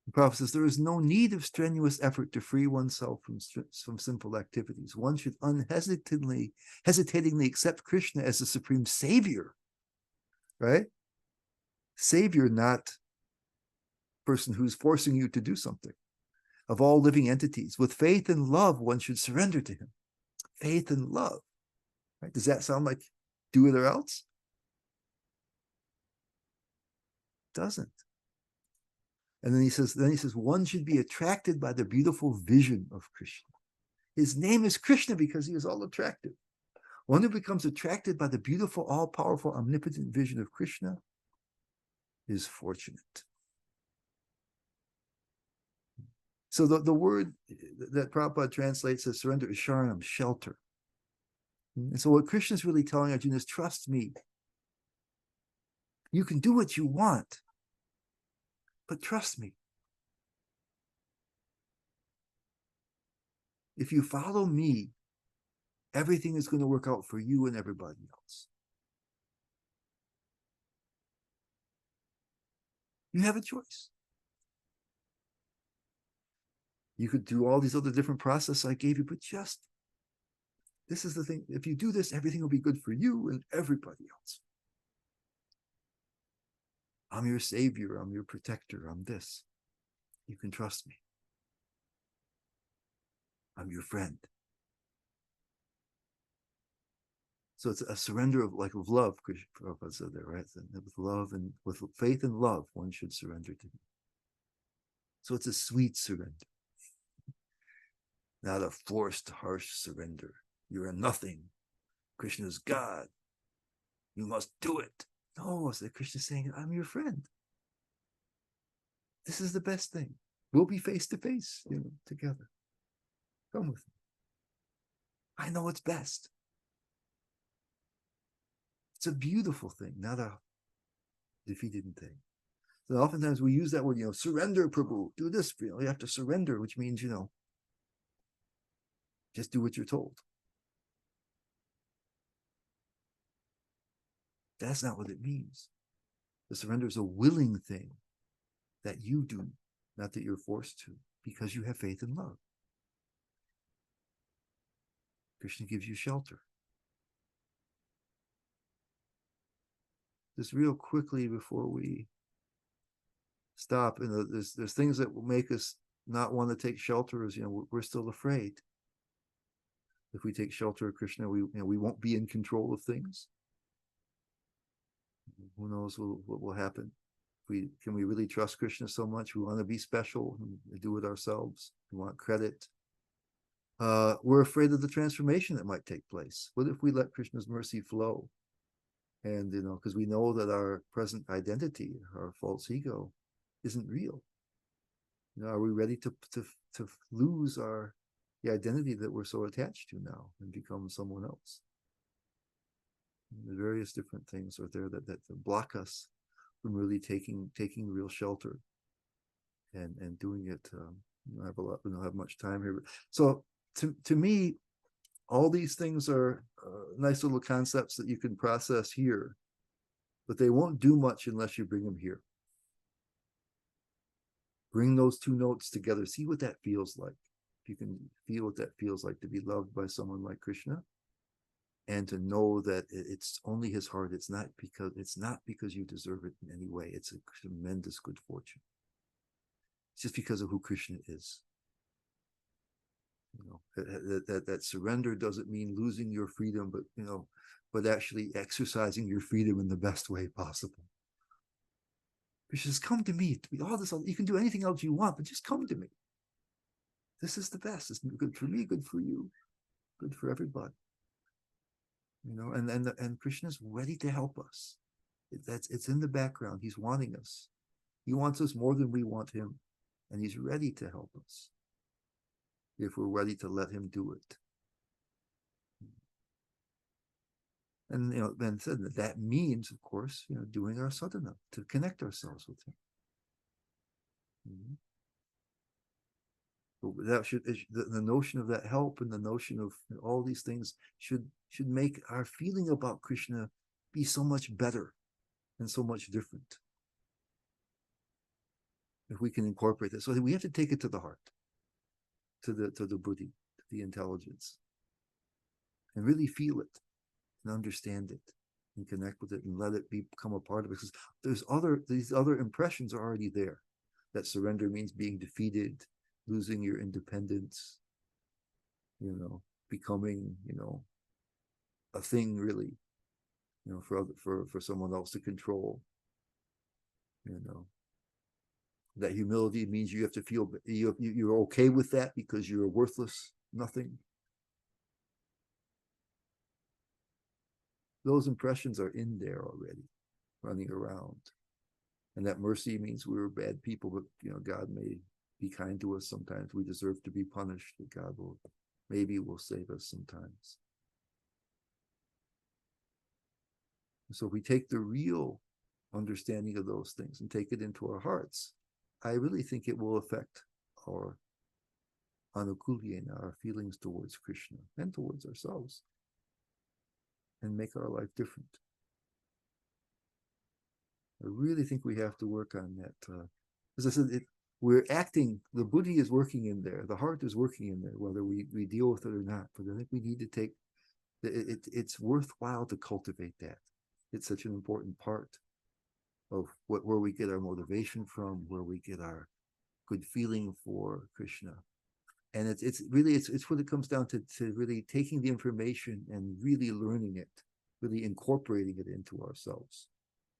Speaker 1: The Prophet says there is no need of strenuous effort to free oneself from sinful activities. One should hesitatingly accept Krishna as the supreme savior, right? Savior, not person who's forcing you to do something. Of all living entities, with faith and love, one should surrender to him. Faith and love, right? Does that sound like do it or else? Doesn't. And then he says, one should be attracted by the beautiful vision of Krishna. His name is Krishna because he is all attractive. One who becomes attracted by the beautiful, all-powerful, omnipotent vision of Krishna is fortunate. So the word that Prabhupada translates as surrender is sharanam, shelter. And so what Krishna is really telling Arjuna is, trust me. You can do what you want, but trust me. If you follow me, everything is going to work out for you and everybody else. You have a choice. You could do all these other different processes I gave you, but this is the thing. If you do this, everything will be good for you and everybody else. I'm your savior. I'm your protector. I'm this. You can trust me. I'm your friend. So it's a surrender of love, Prabhupada said there, right? With love and with faith and love, one should surrender to him. So it's a sweet surrender. Not a forced, harsh surrender. You're a nothing. Krishna is God. You must do it. No, it's like Krishna saying, I'm your friend. This is the best thing. We'll be face to face, together. Come with me. I know what's best. It's a beautiful thing, not a defeated thing. So oftentimes we use that word, surrender, Prabhu. Do this, you have to surrender, which means, just do what you're told. That's not what it means. The surrender is a willing thing that you do, not that you're forced to, because you have faith and love. Krishna gives you shelter. Just real quickly before we stop, and there's things that will make us not want to take shelter is, we're still afraid. If we take shelter of Krishna, we won't be in control of things. Who knows what will happen? Can we really trust Krishna so much? We want to be special and do it ourselves. We want credit. We're afraid of the transformation that might take place. What if we let Krishna's mercy flow? And, because we know that our present identity, our false ego, isn't real. Are we ready to lose the identity that we're so attached to now and become someone else? And the various different things are there that block us from really taking real shelter and doing it. We don't have much time here. So to me, all these things are nice little concepts that you can process here, but they won't do much unless you bring them here. Bring those two notes together. See what that feels like. If you can feel what that feels like to be loved by someone like Krishna, and to know that it's only his heart. It's not because you deserve it in any way. It's a tremendous good fortune. It's just because of who Krishna is. That surrender doesn't mean losing your freedom, but actually exercising your freedom in the best way possible. Krishna says, come to me. All this, you can do anything else you want, but just come to me. This is the best. It's good for me, good for you, good for everybody. And Krishna's ready to help us. It's in the background. He's wanting us. He wants us more than we want him, and he's ready to help us if we're ready to let him do it. And then said that means, of course, doing our sadhana to connect ourselves with him. But that should, the notion of that help and the notion of all these things should make our feeling about Krishna be so much better and so much different. If we can incorporate this, so we have to take it to the heart, to the buddhi, to the intelligence, and really feel it and understand it and connect with it and let it become a part of it. Because these other impressions are already there. That surrender means being defeated, losing your independence, becoming, a thing really, for someone else to control. That humility means you have to feel you're okay with that because you're worthless, nothing. Those impressions are in there already, running around. And that mercy means we were bad people, but God may be kind to us sometimes. We deserve to be punished, but God maybe will save us sometimes. So if we take the real understanding of those things and take it into our hearts, I really think it will affect our anukulyena, our feelings towards Krishna and towards ourselves, and make our life different. I really think we have to work on that. As I said, we're acting, the buddhi is working in there, the heart is working in there, whether we deal with it or not. But I think we need to take, it's worthwhile to cultivate that. It's such an important part of where we get our motivation from, where we get our good feeling for Krishna. And it's what it comes down to really taking the information and really learning it, really incorporating it into ourselves.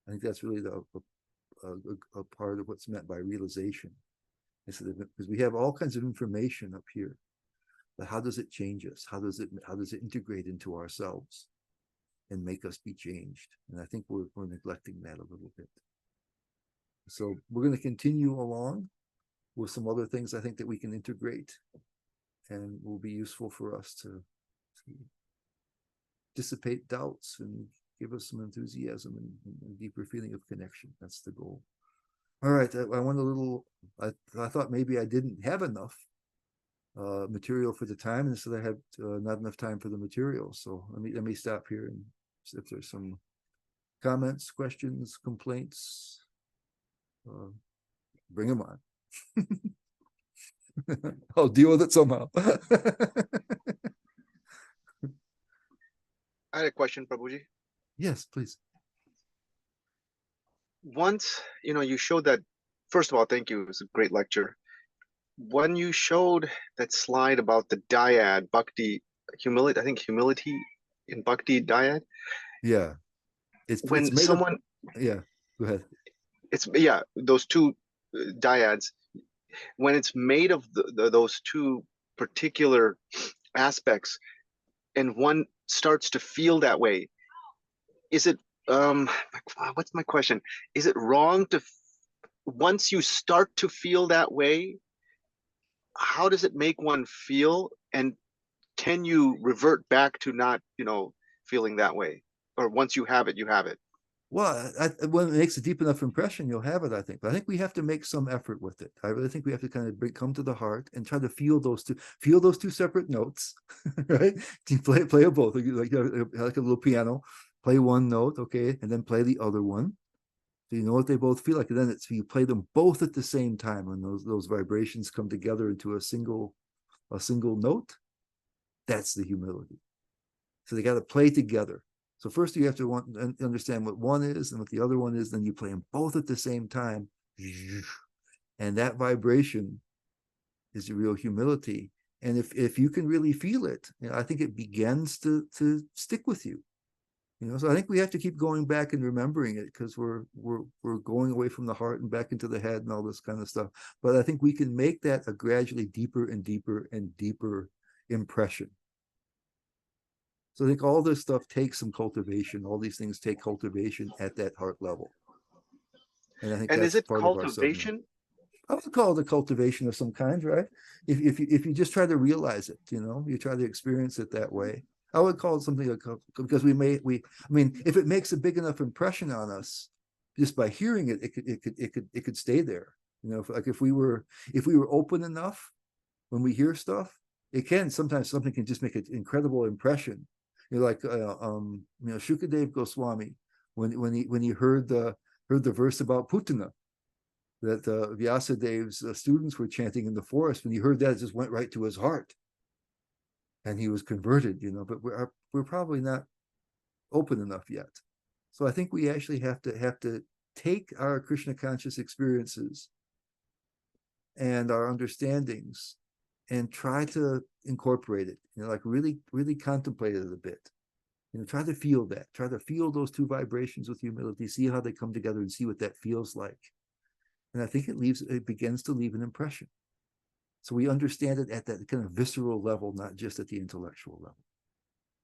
Speaker 1: I think that's really a part of what's meant by realization. Because we have all kinds of information up here, but how does it change us? How does it integrate into ourselves and make us be changed? And I think we're neglecting that a little bit. So we're going to continue along with some other things I think that we can integrate and will be useful for us to dissipate doubts and give us some enthusiasm and a deeper feeling of connection. That's the goal. All right, I went a little, I thought maybe I didn't have enough material for the time, and so I had not enough time for the material. So let me stop here and see if there's some comments, questions, complaints. Bring them on. I'll deal with it somehow.
Speaker 3: I had a question, Prabhuji.
Speaker 1: Yes, please.
Speaker 3: Once, you showed that, first of all, thank you. It was a great lecture. when you showed that slide about the dyad, Bhakti, humility, I think humility in Bhakti dyad,
Speaker 1: Yeah. It's
Speaker 3: when
Speaker 1: made up.
Speaker 3: someone,
Speaker 1: Yeah. Go ahead.
Speaker 3: it's, yeah, those two dyads, when it's made of those two particular aspects, and one starts to feel that way, is it, um, what's my question? Is it wrong to, once you start to feel that way, how does it make one feel? And can you revert back to not, feeling that way? Or once you have it, you have it?
Speaker 1: Well, when it makes a deep enough impression, you'll have it, I think. But I think we have to make some effort with it. I really think we have to kind of come to the heart and try to feel those two separate notes, right? You play them both, like a little piano. Play one note, okay, and then play the other one. So you know what they both feel like, and then you play them both at the same time, when those vibrations come together into a single note. That's the humility. So they got to play together. So first you have to understand what one is and what the other one is, then you play them both at the same time. And that vibration is the real humility. And if you can really feel it, I think it begins to stick with you. So I think we have to keep going back and remembering it, because we're going away from the heart and back into the head and all this kind of stuff. But I think we can make that a gradually deeper and deeper and deeper impression. So I think all this stuff takes some cultivation. All these things take cultivation at that heart level. And I think
Speaker 3: And
Speaker 1: that's
Speaker 3: is it
Speaker 1: part of our sadhana.
Speaker 3: cultivation?
Speaker 1: I would call it a cultivation of some kind, right? If you just try to realize it, you try to experience it that way. I would call it something like, because if it makes a big enough impression on us, just by hearing it, it could stay there. If we were open enough when we hear stuff, sometimes something can just make an incredible impression. Like Shukadev Goswami, when he heard the verse about Putana that Vyasadev's students were chanting in the forest. When he heard that, it just went right to his heart, and he was converted. But we're probably not open enough yet. So I think we actually have to take our Krishna conscious experiences and our understandings and try to incorporate it. Like really, really contemplate it a bit. Try to feel that. Try to feel those two vibrations with humility. See how they come together and see what that feels like. And I think it begins to leave an impression. So we understand it at that kind of visceral level, not just at the intellectual level.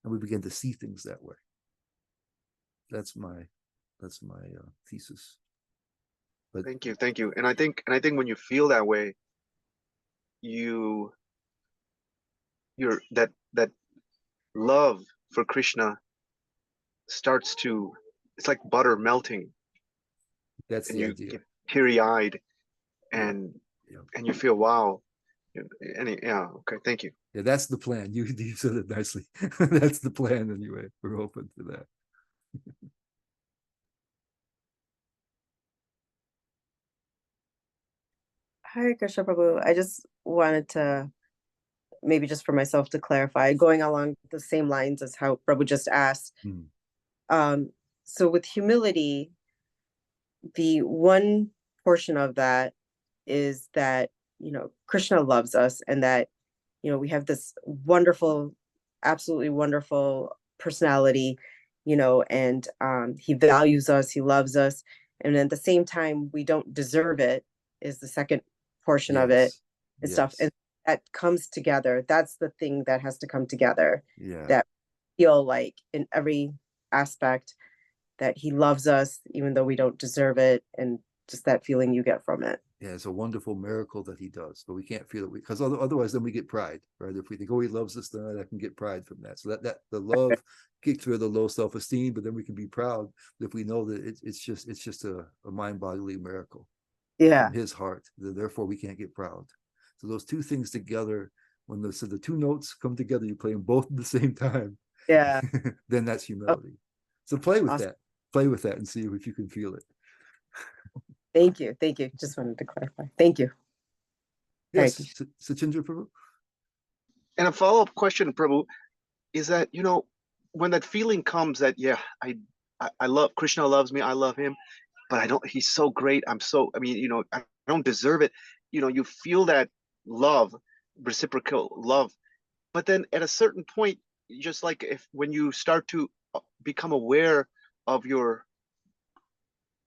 Speaker 1: And we begin to see things that way. That's my thesis. But
Speaker 3: Thank you. And I think when you feel that way, you're that love for Krishna starts to, it's like butter melting.
Speaker 1: That's
Speaker 3: and
Speaker 1: the
Speaker 3: you
Speaker 1: idea.
Speaker 3: get teary-eyed, and you feel, wow. Okay, thank you.
Speaker 1: Yeah, that's the plan. You said it nicely. That's the plan anyway. We're open to that.
Speaker 4: Hare Krishna Prabhu. I just wanted to, maybe just for myself to clarify, going along the same lines as how Prabhu just asked. So with humility, the one portion of that is that, Krishna loves us, and that, we have this wonderful, absolutely wonderful personality, and he values us, he loves us. And at the same time, we don't deserve it, is the second portion of it and stuff. And that comes together. That's the thing that has to come together. That feel like in every aspect that he loves us, even though we don't deserve it, and just that feeling you get from it.
Speaker 1: Yeah, it's a wonderful miracle that he does, but we can't feel it because otherwise then we get pride, right? If we think, oh, he loves us, then I can get pride from that. So that the love kicks rid of the low self-esteem, but then we can be proud if we know that it's just a mind-boggling miracle from his heart. Therefore, we can't get proud. So those two things together, when the two notes come together, you play them both at the same time.
Speaker 4: Yeah.
Speaker 1: Then that's humility. So play with that. Play with that and see if you can feel it.
Speaker 4: Thank you. Just wanted to clarify. Thank you.
Speaker 1: Yes, Sachindra Prabhu.
Speaker 3: And a follow-up question, Prabhu, is that, when that feeling comes that, I love, Krishna loves me, I love him, but he's so great. I don't deserve it. You feel that love, reciprocal love. But then at a certain point, just like if when you start to become aware of your,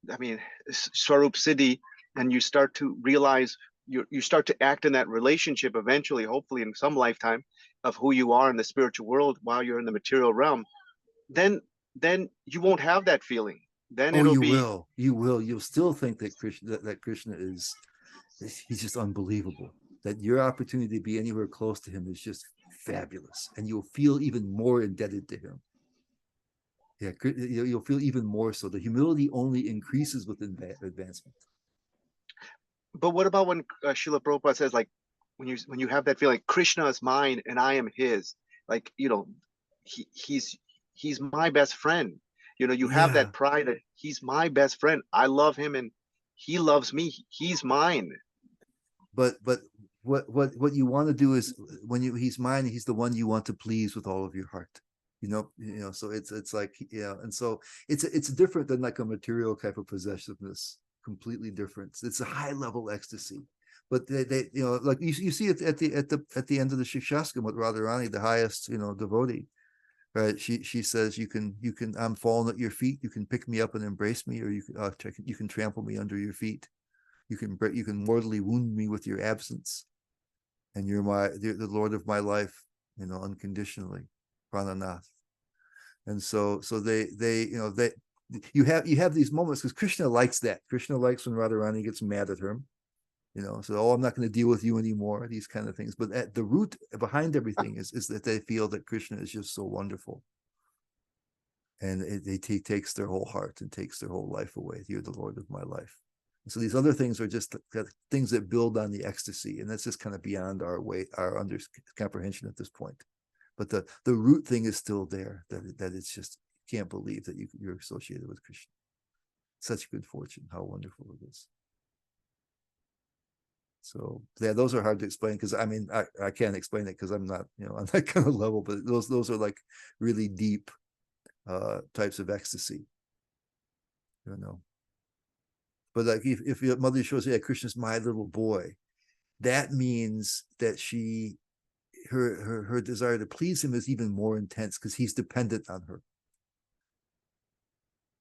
Speaker 3: I mean, Swarup Siddhi, and you start to realize you start to act in that relationship eventually, hopefully in some lifetime, of who you are in the spiritual world while you're in the material realm, then you won't have that feeling. Then
Speaker 1: Oh,
Speaker 3: it'll
Speaker 1: you
Speaker 3: be,
Speaker 1: will. You will. You'll still think that Krishna is he's just unbelievable. That your opportunity to be anywhere close to him is just fabulous, and you'll feel even more indebted to him. Yeah, you'll feel even more so. The humility only increases with advancement.
Speaker 3: but what about when Srila Prabhupada says, like, when you have that feeling, Krishna is mine and I am his, like, he's my best friend. You have
Speaker 1: Yeah,
Speaker 3: that pride that he's my best friend. I love him and he loves me. He's mine.
Speaker 1: but what you want to do is when he's mine, he's the one you want to please with all of your heart. So it's like, and so it's different than like a material type of possessiveness. Completely different. It's a high level ecstasy. But they like you see it at the end of the Shikshashtakam with Radharani, the highest devotee. Right? She says, you can I'm falling at your feet. You can pick me up and embrace me, or you can trample me under your feet. You can mortally wound me with your absence, and you're the Lord of my life, unconditionally, Prananath. And so you have these moments, because Krishna likes that. Krishna likes when Radharani gets mad at him, so I'm not going to deal with you anymore, these kind of things. But at the root behind everything is that they feel that Krishna is just so wonderful, and he takes their whole heart and takes their whole life away. You're the Lord of my life. And so these other things are just things that build on the ecstasy, and that's just kind of beyond our comprehension at this point. But the root thing is still there, that it's just, you can't believe that you're associated with Krishna. Such good fortune. How wonderful it is. So yeah, those are hard to explain, because I mean I can't explain it because I'm not on that kind of level, but those are like really deep types of ecstasy. But like if your mother shows, yeah, Krishna's my little boy, that means that her desire to please him is even more intense, because he's dependent on her.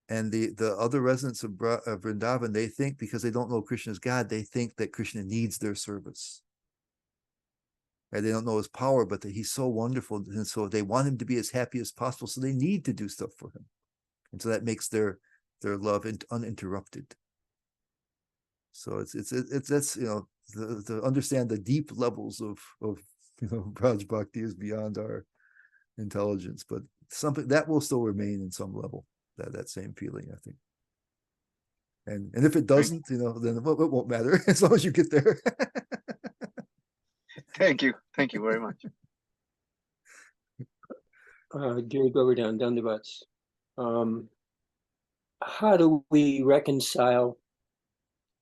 Speaker 1: And the other residents of Vrindavan, they think, because they don't know Krishna's God, they think that Krishna needs their service. Right? They don't know his power, but that he's so wonderful, and so they want him to be as happy as possible. So they need to do stuff for him, and so that makes their love uninterrupted. So it's that's to understand the deep levels of Braj Bhakti is beyond our intelligence, but something that will still remain in some level, that same feeling, I think. And if it doesn't, then it won't matter as long as you get there.
Speaker 3: Thank you very much.
Speaker 5: Giri Govardhan, Dandavats. How do we reconcile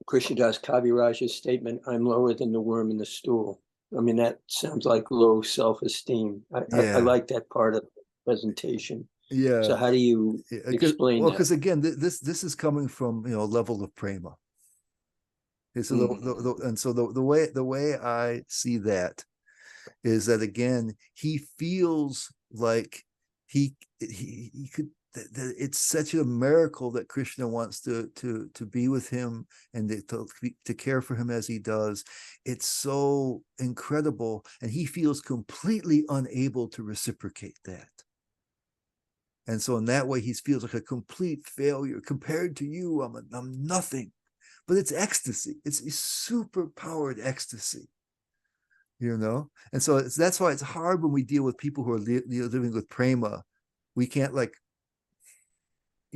Speaker 5: Krishnadas Kaviraj's statement, "I'm lower than the worm in the stool"? I mean, that sounds like low self-esteem. I like that part of the presentation.
Speaker 1: Yeah.
Speaker 5: So how do you explain that?
Speaker 1: Because again, this is coming from a level of prema. So and so the way I see that is that, again, he feels like he could. It's such a miracle that Krishna wants to be with him and to care for him as he does. It's so incredible, and he feels completely unable to reciprocate that. And so in that way, he feels like a complete failure. Compared to you, I'm nothing. But it's ecstasy. It's a super powered ecstasy. And so that's why it's hard when we deal with people who are living with prema. We can't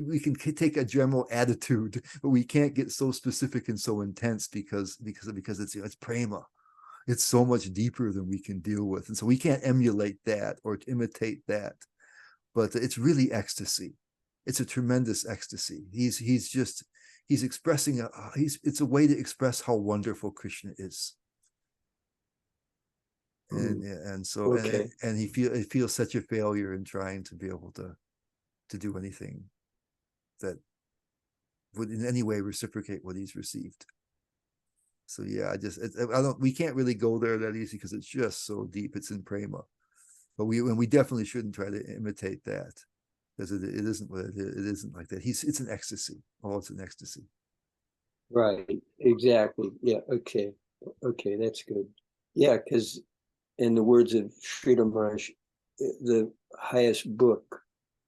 Speaker 1: we can take a general attitude, but we can't get so specific and so intense because it's prema. It's so much deeper than we can deal with, and so we can't emulate that or imitate that. But it's really ecstasy. It's a tremendous ecstasy. He's expressing it's a way to express how wonderful Krishna is. And so
Speaker 5: Okay.
Speaker 1: and he feels such a failure in trying to be able to do anything that would in any way reciprocate what he's received. So yeah, I don't, we can't really go there that easy because it's just so deep. It's in prema, but we definitely shouldn't try to imitate that, because it isn't what it isn't like that. It's an ecstasy. Oh, it's an ecstasy.
Speaker 5: Right, exactly. Yeah, okay. Okay, that's good. Yeah, because in the words of Sridhar Maharaj, the highest book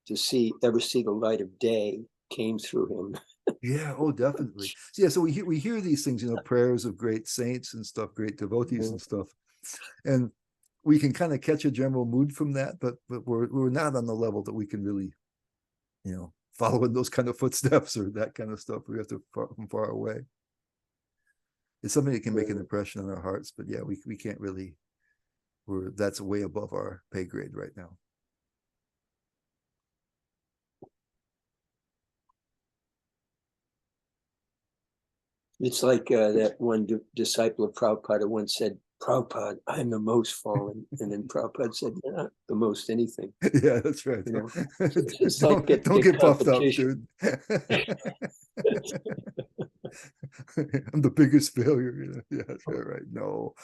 Speaker 5: to ever see the light of day came through him.
Speaker 1: Yeah, oh, definitely. So, yeah, so we hear these things, prayers of great saints and stuff, great devotees and stuff, and we can kind of catch a general mood from that, but we're not on the level that we can really, follow in those kind of footsteps or that kind of stuff. We have to from far away. It's something that can make an impression on our hearts, but yeah, we can't really. That's way above our pay grade right now.
Speaker 5: It's like that one disciple of Prabhupada once said, "Prabhupada, I'm the most fallen." And then Prabhupada said, "You're not the most anything."
Speaker 1: Yeah, that's right.
Speaker 5: It's
Speaker 1: don't
Speaker 5: like
Speaker 1: don't get puffed up, dude. I'm the biggest failure. Yeah, that's right. No.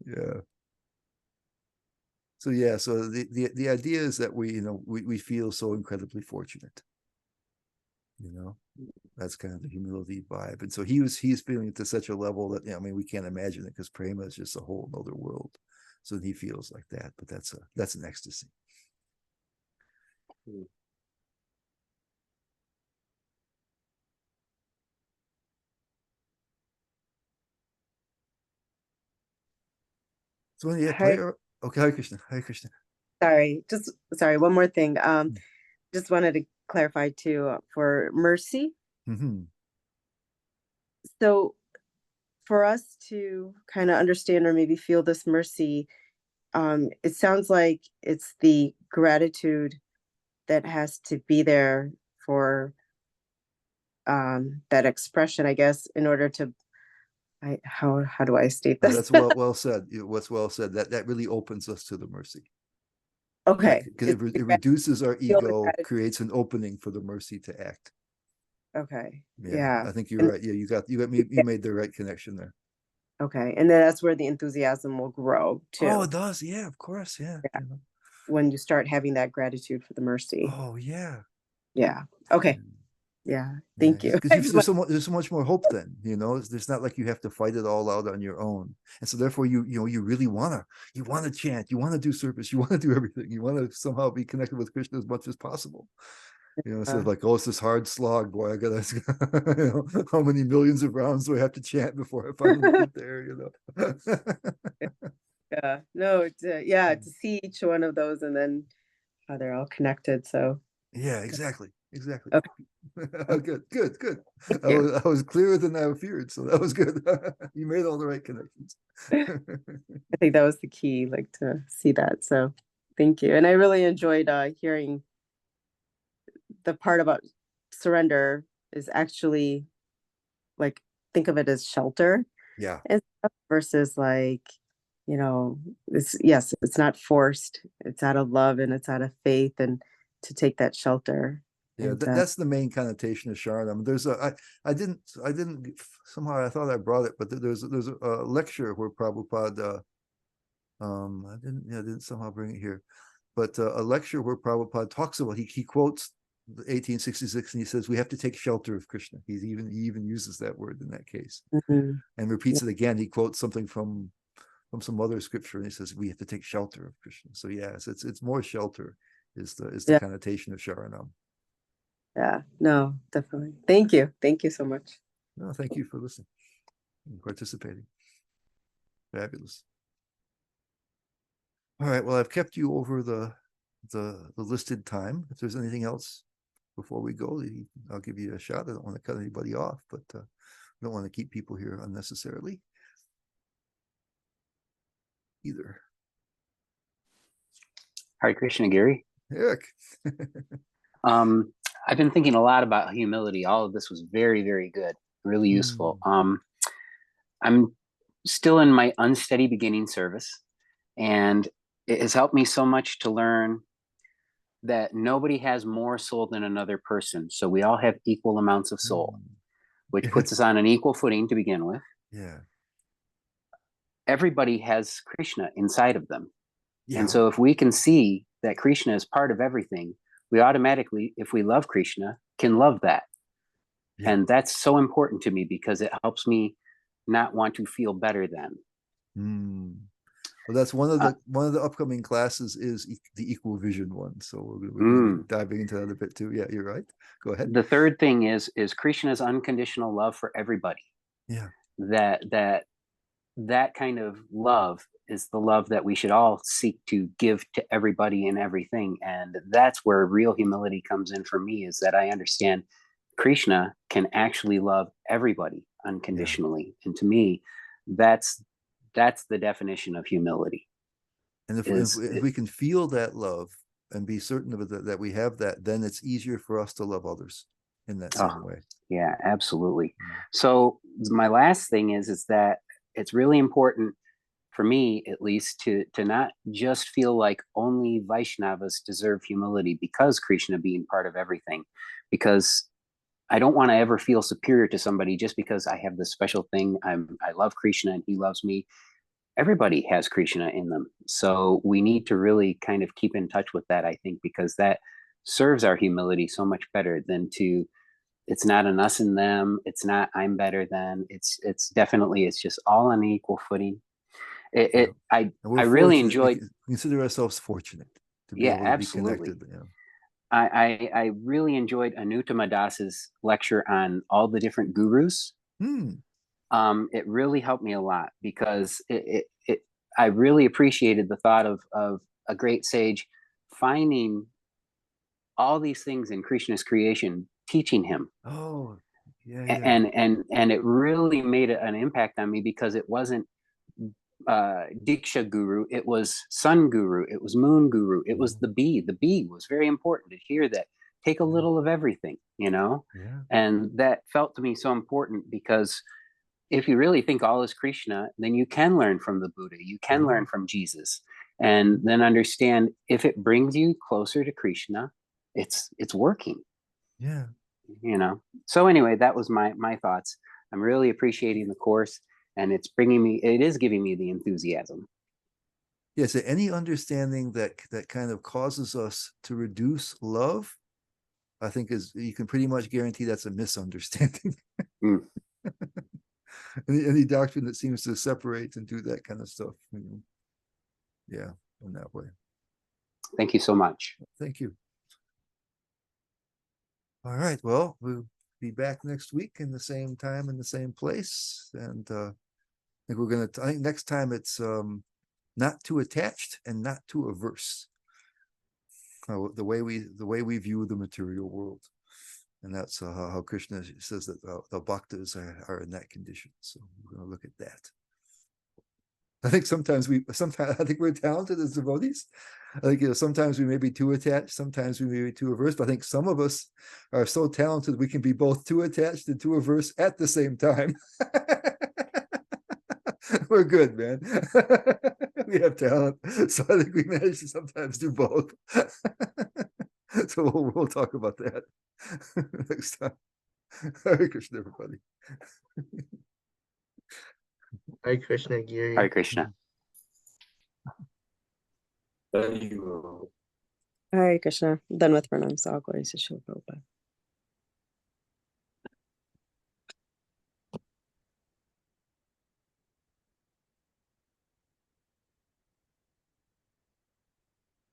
Speaker 1: Yeah. So yeah, so the idea is that we feel so incredibly fortunate. That's kind of the humility vibe. And so he's feeling it to such a level that we can't imagine it, because prema is just a whole other world. So he feels like that, but that's an ecstasy. So yeah, okay, Hare Krishna, Hare Krishna.
Speaker 4: Sorry, one more thing. Just wanted to clarify too, for mercy.
Speaker 1: Mm-hmm.
Speaker 4: So for us to kind of understand or maybe feel this mercy, it sounds like it's the gratitude that has to be there for that expression, I guess, in order to, how do I state this?
Speaker 1: That's well said. What's well said, that really opens us to the mercy.
Speaker 4: Okay.
Speaker 1: Because it reduces our ego, creates an opening for the mercy to act.
Speaker 4: Okay.
Speaker 1: Yeah. I think you're right. Yeah, you made the right connection there.
Speaker 4: Okay. And then that's where the enthusiasm will grow too.
Speaker 1: Oh, it does. Yeah, of course. Yeah.
Speaker 4: When you start having that gratitude for the mercy.
Speaker 1: Oh, yeah.
Speaker 4: Yeah. Okay. Yeah. Thank you.
Speaker 1: Because there's so much more hope then, there's not like you have to fight it all out on your own. And so therefore you really want to chant, you want to do service, you want to do everything. You want to somehow be connected with Krishna as much as possible. Instead of like, oh, it's this hard slog, boy, I gotta, how many millions of rounds do I have to chant before I finally get there,
Speaker 4: Yeah, no, to see each one of those and then how they're all connected. So
Speaker 1: yeah, exactly.
Speaker 4: Okay.
Speaker 1: Good. I was clearer than I feared, so that was good. You made all the right connections.
Speaker 4: I think that was the key, like to see that. So thank you. And I really enjoyed hearing the part about surrender is actually like, think of it as shelter.
Speaker 1: Yeah.
Speaker 4: And stuff versus like, it's not forced. It's out of love and it's out of faith, and to take that shelter.
Speaker 1: Yeah, that's the main connotation of Sharanam. There's I didn't somehow, I thought I brought it, but there's a lecture where Prabhupada I didn't somehow bring it here, but a lecture where Prabhupada talks about, he quotes 1866 and he says we have to take shelter of Krishna. He even uses that word in that case.
Speaker 4: Mm-hmm.
Speaker 1: And repeats it again. He quotes something from some other scripture and he says we have to take shelter of Krishna. So yes, it's more shelter is the connotation of Sharanam.
Speaker 4: Yeah, no, definitely. Thank you so much.
Speaker 1: No, thank you for listening and participating. Fabulous. All right, well, I've kept you over the listed time. If there's anything else before we go, I'll give you a shot. I don't want to cut anybody off, but I don't want to keep people here unnecessarily either.
Speaker 6: Hare Krishna, Gary.
Speaker 1: Eric.
Speaker 6: I've been thinking a lot about humility. All of this was very, very good, really useful. I'm still in my unsteady beginning service, and it has helped me so much to learn that nobody has more soul than another person. So we all have equal amounts of soul. which puts us on an equal footing to begin with.
Speaker 1: Yeah.
Speaker 6: Everybody has Krishna inside of them.
Speaker 1: Yeah.
Speaker 6: And so if we can see that Krishna is part of everything, we automatically, if we love Krishna, can love that.
Speaker 1: Yeah.
Speaker 6: And that's so important to me because it helps me not want to feel better than.
Speaker 1: Mm. Well, that's one of the upcoming classes is the equal vision one. So we're going to be diving into that a bit too. Yeah, you're right. Go ahead.
Speaker 6: The third thing is Krishna's unconditional love for everybody.
Speaker 1: Yeah.
Speaker 6: That kind of love is the love that we should all seek to give to everybody and everything. And that's where real humility comes in for me, is that I understand Krishna can actually love everybody unconditionally. And to me, that's the definition of humility.
Speaker 1: And if we can feel that love and be certain of it, that we have that, then it's easier for us to love others in that same way.
Speaker 6: Yeah, absolutely. So my last thing is that it's really important for me, at least, to not just feel like only Vaishnavas deserve humility because Krishna being part of everything, because I don't want to ever feel superior to somebody just because I have this special thing. I love Krishna and he loves me. Everybody has Krishna in them. So we need to really kind of keep in touch with that, I think, because that serves our humility so much better than to, it's not an us and them. It's not I'm better than. It's definitely, it's just all on equal footing. I really enjoyed.
Speaker 1: We consider ourselves fortunate to be able to be connected. Yeah.
Speaker 6: I really enjoyed Anuttama Das's lecture on all the different gurus. It really helped me a lot because I really appreciated the thought of a great sage finding all these things in Krishna's creation, teaching him.
Speaker 1: Oh, yeah.
Speaker 6: And it really made an impact on me because it wasn't Diksha Guru, it was Sun Guru, it was Moon Guru, it was the bee. The bee was very important to hear that. Take a little of everything, and that felt to me so important because if you really think all is Krishna, then you can learn from the Buddha, you can learn from Jesus, and then understand if it brings you closer to Krishna, it's working.
Speaker 1: Yeah.
Speaker 6: So anyway, that was my thoughts. I'm really appreciating the course. And it is giving me the enthusiasm.
Speaker 1: Yes, any understanding that kind of causes us to reduce love, I think you can pretty much guarantee that's a misunderstanding. Any doctrine that seems to separate and do that kind of stuff. Yeah, in that way.
Speaker 6: Thank you so much.
Speaker 1: Thank you. All right, well, we'll be back next week in the same time in the same place, and I think next time it's not too attached and not too averse. The way we view the material world, and that's how Krishna says that the bhaktas are in that condition. So we're going to look at that. I think sometimes I think we're talented as devotees. I think sometimes we may be too attached, sometimes we may be too averse. But I think some of us are so talented we can be both too attached and too averse at the same time. We're good, man. We have talent, so I think we manage to sometimes do both. So we'll talk about that next time. Hare Krishna, everybody.
Speaker 2: Hare Krishna, Giri.
Speaker 6: Hare Krishna.
Speaker 4: Hare Krishna. Done with pranam, so I'll go to Shri Prabhupada.